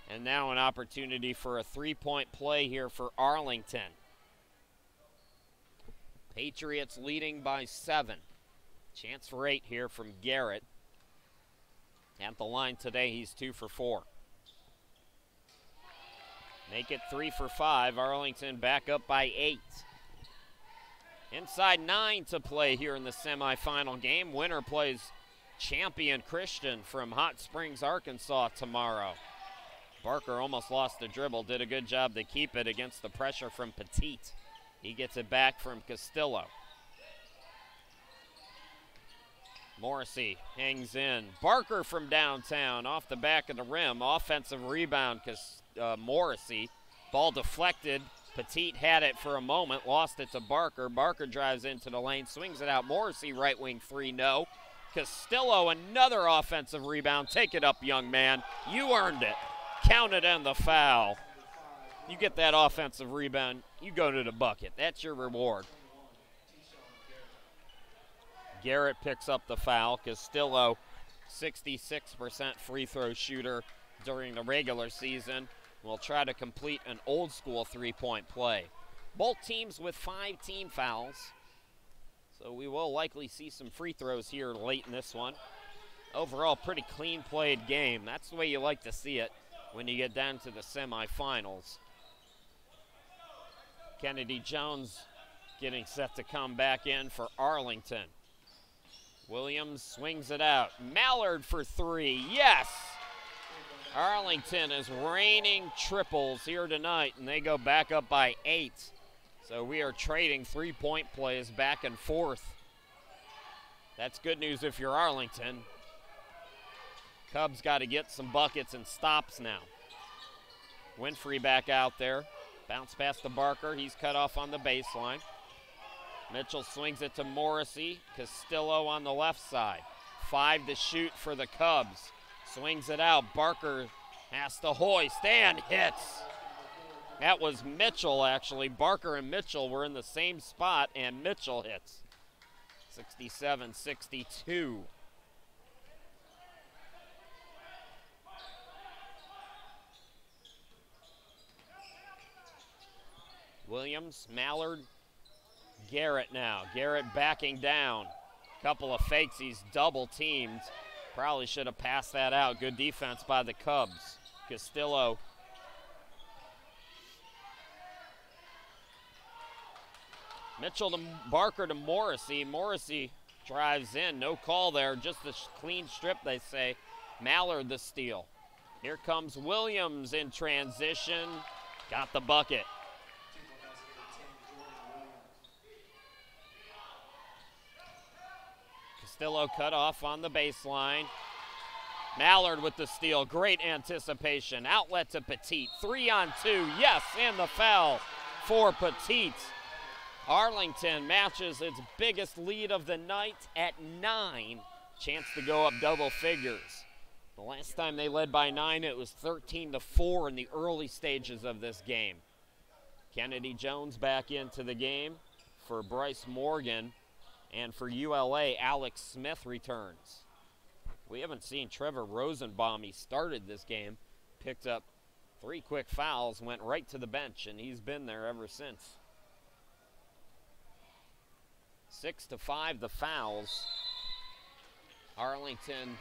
And now an opportunity for a 3-point play here for Arlington. Patriots leading by 7. Chance for 8 here from Garrett. At the line today, he's 2 for 4. Make it 3 for 5. Arlington back up by 8. Inside 9 to play here in the semifinal game. Winner plays Champion Christian from Hot Springs, Arkansas tomorrow. Barker almost lost the dribble, did a good job to keep it against the pressure from Petit. He gets it back from Castillo. Morrissey hangs in. Barker from downtown, off the back of the rim. Offensive rebound, Morrissey. Ball deflected. Petit had it for a moment, lost it to Barker. Barker drives into the lane, swings it out. Morrissey, right wing 3, no. Castillo, another offensive rebound. Take it up, young man. You earned it. Count it and the foul. You get that offensive rebound, you go to the bucket. That's your reward. Garrett picks up the foul. Castillo, 66% free throw shooter during the regular season, will try to complete an old school 3-point play. Both teams with 5 team fouls, so we will likely see some free throws here late in this one. Overall, pretty clean played game. That's the way you like to see it when you get down to the semifinals. Kennedy Jones getting set to come back in for Arlington. Williams swings it out. Mallard for 3, yes! Arlington is raining triples here tonight, and they go back up by 8. So we are trading three-point plays back and forth. That's good news if you're Arlington. Cubs got to get some buckets and stops now. Winfrey back out there. Bounce pass to Barker. He's cut off on the baseline. Mitchell swings it to Morrissey. Castillo on the left side. 5 to shoot for the Cubs. Swings it out. Barker has to hoist and hits. That was Mitchell, actually. Barker and Mitchell were in the same spot, and Mitchell hits. 67-62. Williams, Mallard, Garrett now. Garrett backing down. Couple of fakes. He's double teamed. Probably should have passed that out. Good defense by the Cubs. Castillo. Mitchell to Barker to Morrissey. Morrissey drives in. No call there. Just a clean strip, they say. Mallard the steal. Here comes Williams in transition. Got the bucket. Castillo cut off on the baseline. Mallard with the steal. Great anticipation. Outlet to Petit. 3-on-2. Yes, and the foul for Petit. Arlington matches its biggest lead of the night at 9. Chance to go up double figures. The last time they led by 9, it was 13-4 in the early stages of this game. Kennedy Jones back into the game for Bryce Morgan. And for ULA, Alex Smith returns. We haven't seen Trevor Rosenbaum. He started this game, picked up 3 quick fouls, went right to the bench, and he's been there ever since. 6-5 the fouls. Arlington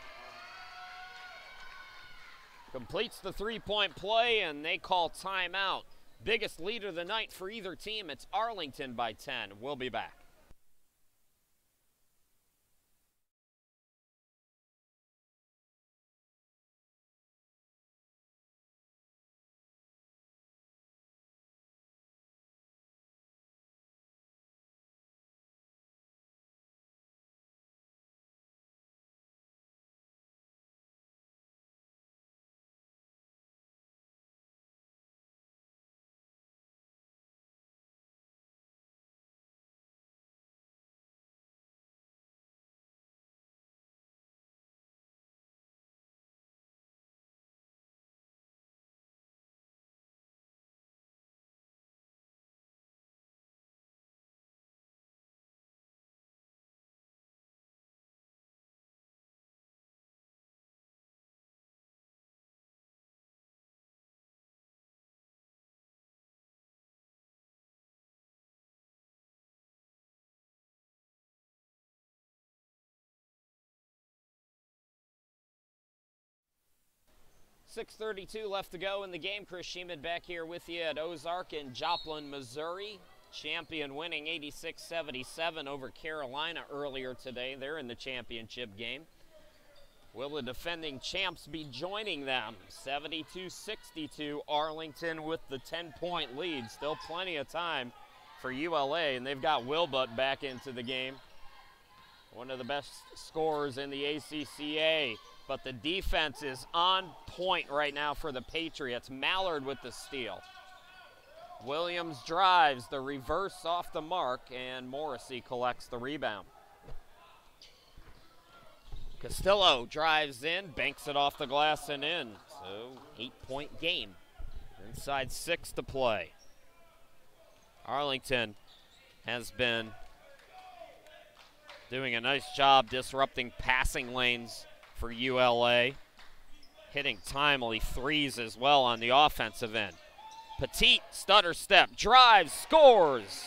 completes the three-point play, and they call timeout. Biggest lead of the night for either team. It's Arlington by 10. We'll be back. .6:32 left to go in the game. Chris Sheeman back here with you at Ozark in Joplin, Missouri. Champion winning 86-77 over Carolina earlier today. They're in the championship game. Will the defending champs be joining them? 72-62, Arlington with the 10-point lead. Still plenty of time for ULA, and they've got Wilbutt back into the game. One of the best scorers in the ACCA. But the defense is on point right now for the Patriots. Mallard with the steal. Williams drives, the reverse off the mark, and Morrissey collects the rebound. Castillo drives in, banks it off the glass and in. So 8-point game. Inside 6 to play. Arlington has been doing a nice job disrupting passing lanes for ULA, hitting timely threes as well on the offensive end. Petit, stutter step, drives, scores.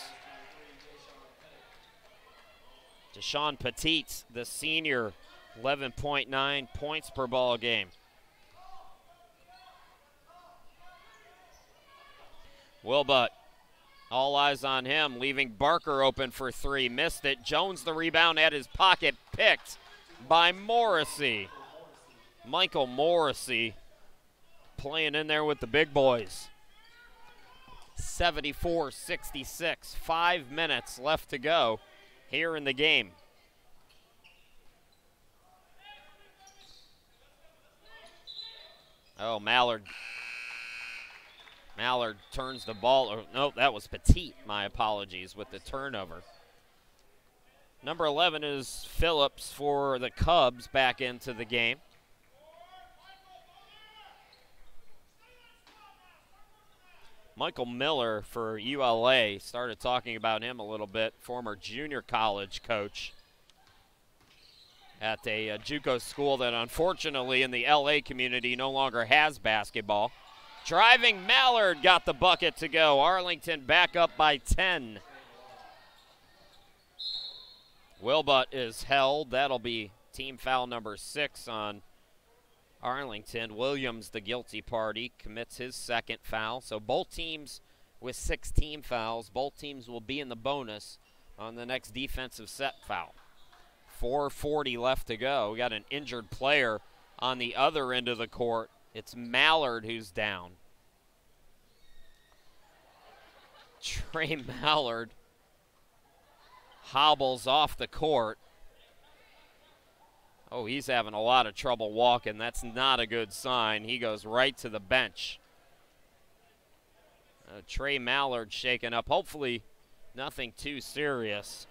Deshaun Petit, the senior, 11.9 points per ball game. Wilbutt, all eyes on him, leaving Barker open for 3. Missed it. Jones the rebound at his pocket, picked by Morrissey. Michael Morrissey playing in there with the big boys. 74-66, 5 minutes left to go here in the game. Oh, Mallard turns the ball. Oh, no, that was Petit, my apologies, with the turnover. Number 11 is Phillips for the Cubs back into the game. Michael Miller for ULA, started talking about him a little bit, former junior college coach at a JUCO school that unfortunately in the LA community no longer has basketball. Driving Mallard got the bucket to go. Arlington back up by 10. Wilbutt is held. That'll be team foul number 6 on Arlington. Williams, the guilty party, commits his second foul. So both teams with 6 team fouls. Both teams will be in the bonus on the next defensive set foul. 4:40 left to go. We got an injured player on the other end of the court. It's Mallard who's down. Trey Mallard hobbles off the court. Oh, he's having a lot of trouble walking. That's not a good sign. He goes right to the bench. Trey Mallard shaken up. Hopefully nothing too serious.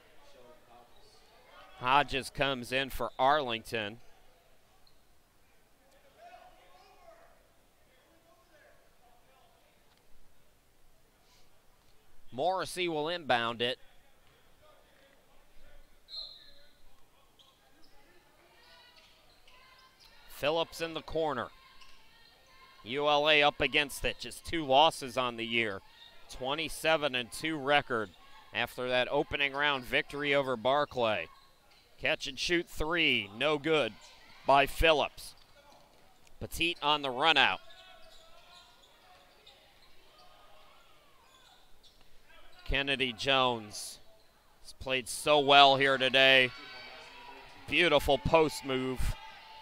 Hodges comes in for Arlington. Morrissey will inbound it. Phillips in the corner. ULA up against it. Just 2 losses on the year. 27-2 record after that opening round victory over Barclay. Catch and shoot 3. No good by Phillips. Petit on the run out. Kennedy Jones has played so well here today. Beautiful post move.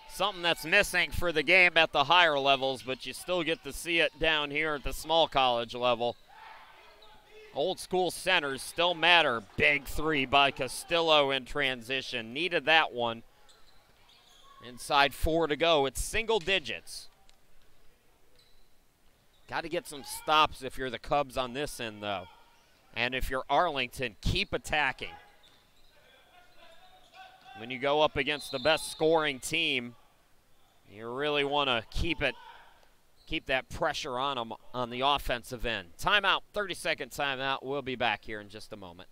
Something that's missing for the game at the higher levels, but you still get to see it down here at the small college level. Old school centers still matter. Big 3 by Castillo in transition. Needed that one. Inside 4 to go. It's single digits. Got to get some stops if you're the Cubs on this end, though. And if you're Arlington, keep attacking. When you go up against the best scoring team, you really want to keep that pressure on them on the offensive end. Timeout, 30-second timeout. We'll be back here in just a moment.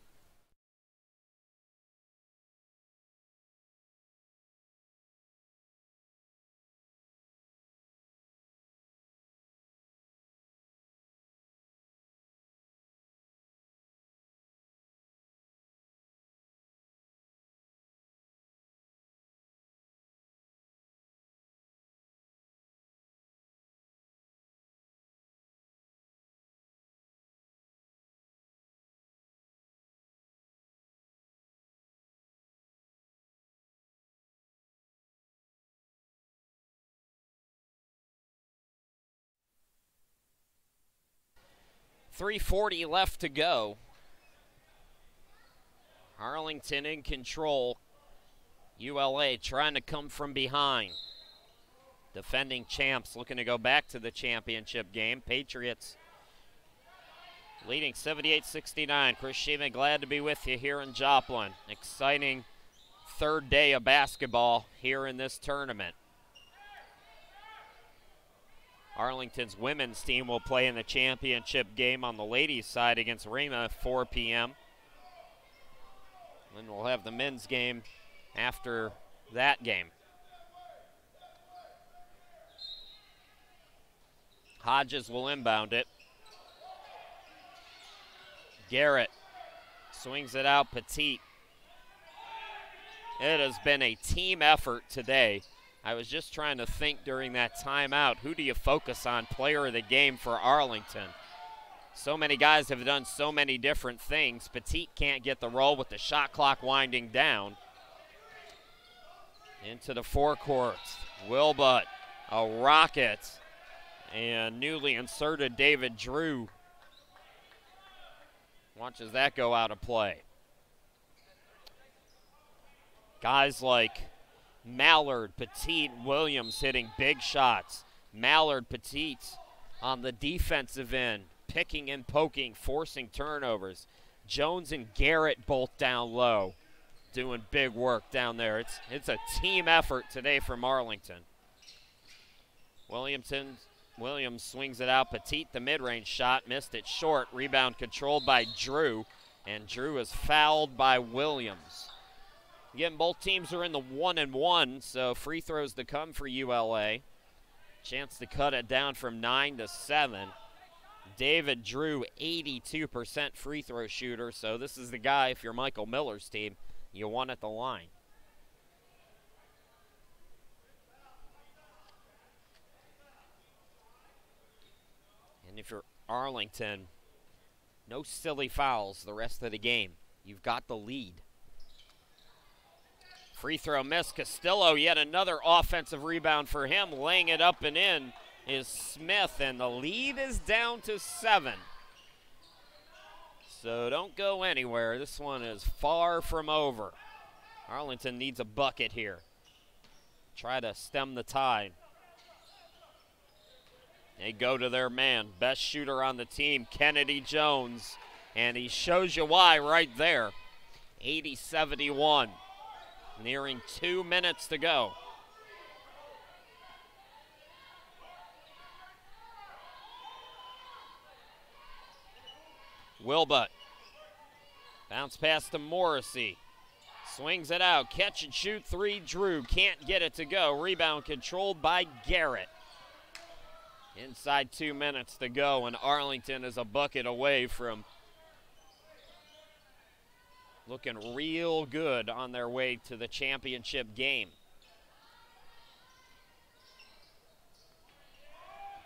.340 left to go. Arlington in control. ULA trying to come from behind. Defending champs looking to go back to the championship game. Patriots leading 78-69. Chris Sheeman, glad to be with you here in Joplin. Exciting 3rd day of basketball here in this tournament. Arlington's women's team will play in the championship game on the ladies' side against Rema at 4 p.m. Then we'll have the men's game after that game. Hodges will inbound it. Garrett swings it out. Petit. It has been a team effort today. I was just trying to think during that timeout, who do you focus on player of the game for Arlington? So many guys have done so many different things. Petit can't get the roll with the shot clock winding down. Into the forecourt. Wilbutt, a rocket. And newly inserted David Drew watches that go out of play. Guys like Mallard, Petit, Williams hitting big shots. Mallard, Petit on the defensive end, picking and poking, forcing turnovers. Jones and Garrett both down low, doing big work down there. It's a team effort today from Arlington. Williams swings it out. Petit, the mid-range shot, missed it short. Rebound controlled by Drew, and Drew is fouled by Williams. Again, both teams are in the 1-1, so free throws to come for ULA. Chance to cut it down from 9 to 7. David Drew, 82% free throw shooter, so this is the guy, if you're Michael Miller's team, you want at the line. And if you're Arlington, no silly fouls the rest of the game. You've got the lead. Free throw miss. Castillo, yet another offensive rebound for him. Laying it up and in is Smith, and the lead is down to 7. So don't go anywhere. This one is far from over. Arlington needs a bucket here. Try to stem the tide. They go to their man, best shooter on the team, Kennedy Jones, and he shows you why right there. 80-71, nearing 2 minutes to go. Wilbutt, bounce pass to Morrissey, swings it out, catch and shoot three, Drew, can't get it to go. Rebound controlled by Garrett. Inside 2 minutes to go, and Arlington is a bucket away from looking real good on their way to the championship game.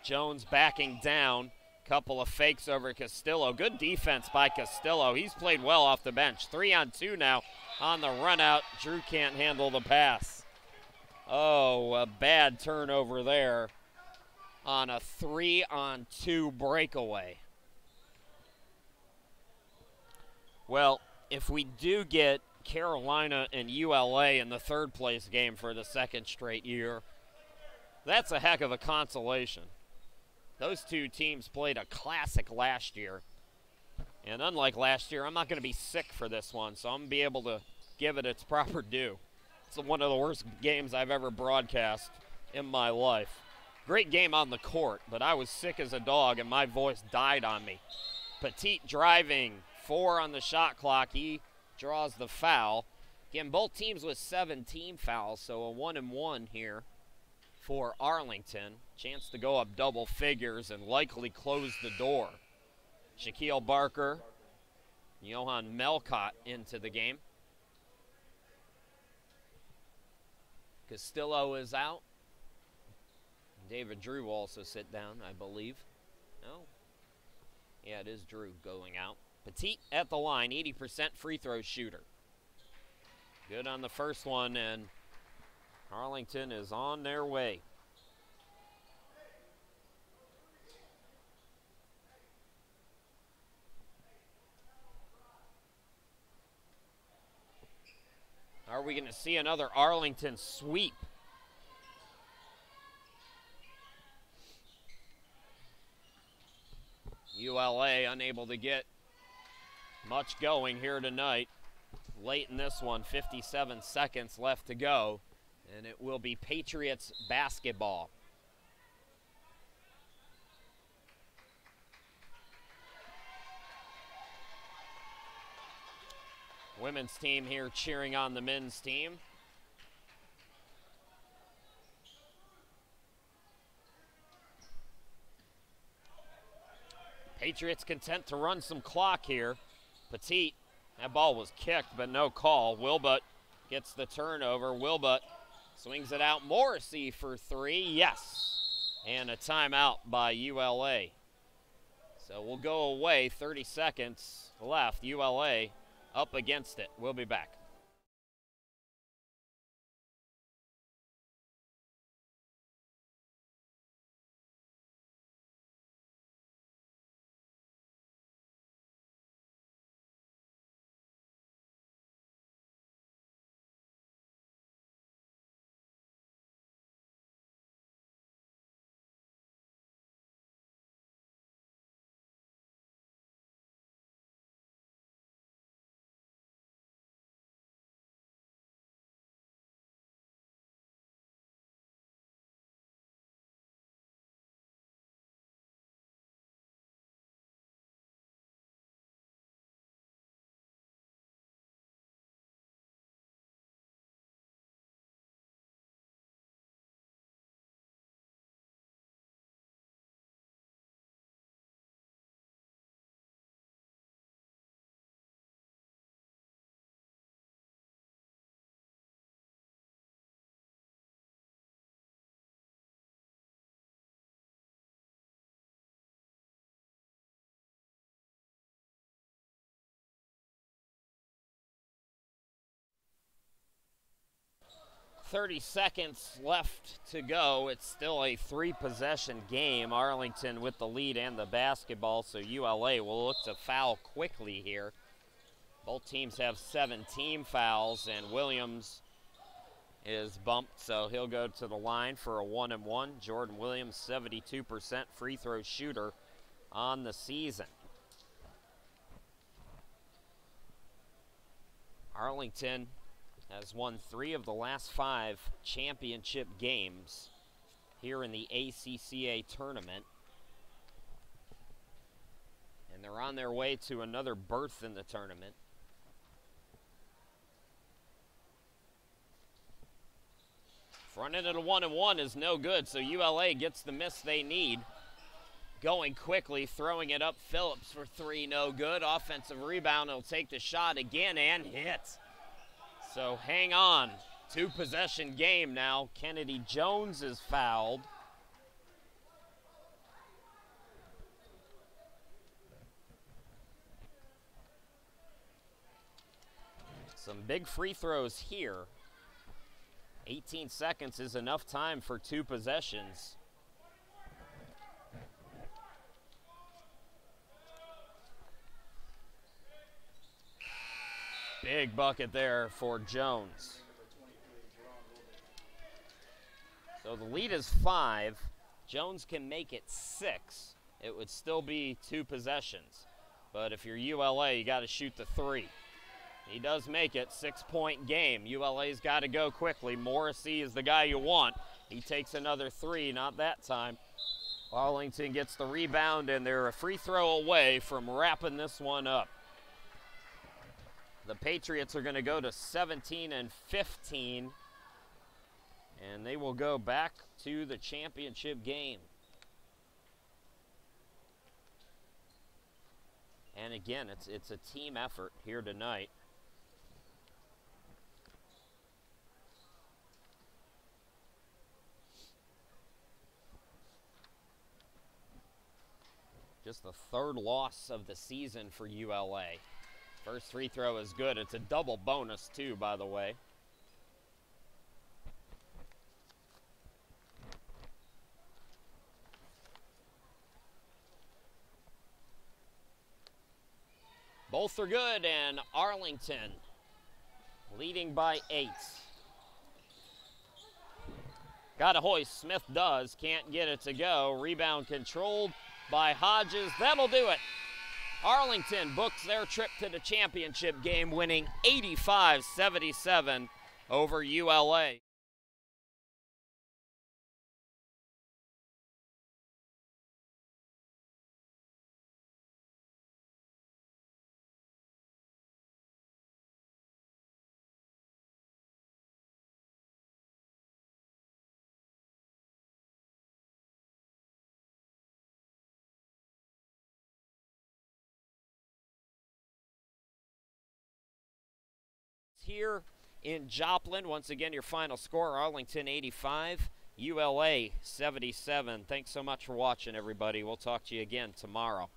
Jones backing down, couple of fakes over Castillo. Good defense by Castillo. He's played well off the bench. 3-on-2 now on the run out. Drew can't handle the pass. Oh, a bad turnover there on a 3-on-2 breakaway. Well, if we do get Carolina and ULA in the third place game for the second straight year, that's a heck of a consolation. Those two teams played a classic last year. And unlike last year, I'm not going to be sick for this one, so I'm going to be able to give it its proper due. It's one of the worst games I've ever broadcast in my life. Great game on the court, but I was sick as a dog and my voice died on me. Petit driving, 4 on the shot clock. He draws the foul. Again, both teams with 17 fouls, so a 1-and-1 here for Arlington. Chance to go up double figures and likely close the door. Shaquille Barker, Johan Melcott into the game. Castillo is out. David Drew will also sit down, I believe. No? Yeah, it is Drew going out. Petit at the line, 80% free throw shooter. Good on the first one, and Arlington is on their way. Are we going to see another Arlington sweep? ULA unable to get much going here tonight. Late in this one, 57 seconds left to go, and it will be Patriots basketball. Women's team here cheering on the men's team. Patriots content to run some clock here. Petit, that ball was kicked, but no call. Wilbutt gets the turnover. Wilbutt swings it out. Morrissey for 3, yes. And a timeout by ULA. So we'll go away, 30 seconds left. ULA up against it. We'll be back. 30 seconds left to go. It's still a 3-possession game. Arlington with the lead and the basketball, so ULA will look to foul quickly here. Both teams have 7 team fouls, and Williams is bumped, so he'll go to the line for a 1-and-1. Jordan Williams, 72% free throw shooter on the season. Arlington has won 3 of the last 5 championship games here in the ACCA tournament. And they're on their way to another berth in the tournament. Fronted at a 1-and-1 is no good, so ULA gets the miss they need. Going quickly, throwing it up. Phillips for 3, no good. Offensive rebound, he'll take the shot again and hit. So hang on. 2-possession game now. Kennedy Jones is fouled. Some big free throws here. 18 seconds is enough time for 2 possessions. Big bucket there for Jones. So the lead is 5. Jones can make it 6. It would still be 2 possessions. But if you're ULA, you got to shoot the 3. He does make it. 6-point game. ULA's got to go quickly. Morrissey is the guy you want. He takes another 3, not that time. Arlington gets the rebound, and they're a free throw away from wrapping this one up. The Patriots are going to go to 17-15, and they will go back to the championship game. And again, it's a team effort here tonight. Just the 3rd loss of the season for ULA. First free throw is good. It's a double bonus too, by the way. Both are good, and Arlington leading by 8. Got a hoist. Smith does. Can't get it to go. Rebound controlled by Hodges. That'll do it. Arlington books their trip to the championship game, winning 85-77 over ULA. Here in Joplin, once again, your final score, Arlington 85, ULA 77. Thanks so much for watching, everybody. We'll talk to you again tomorrow.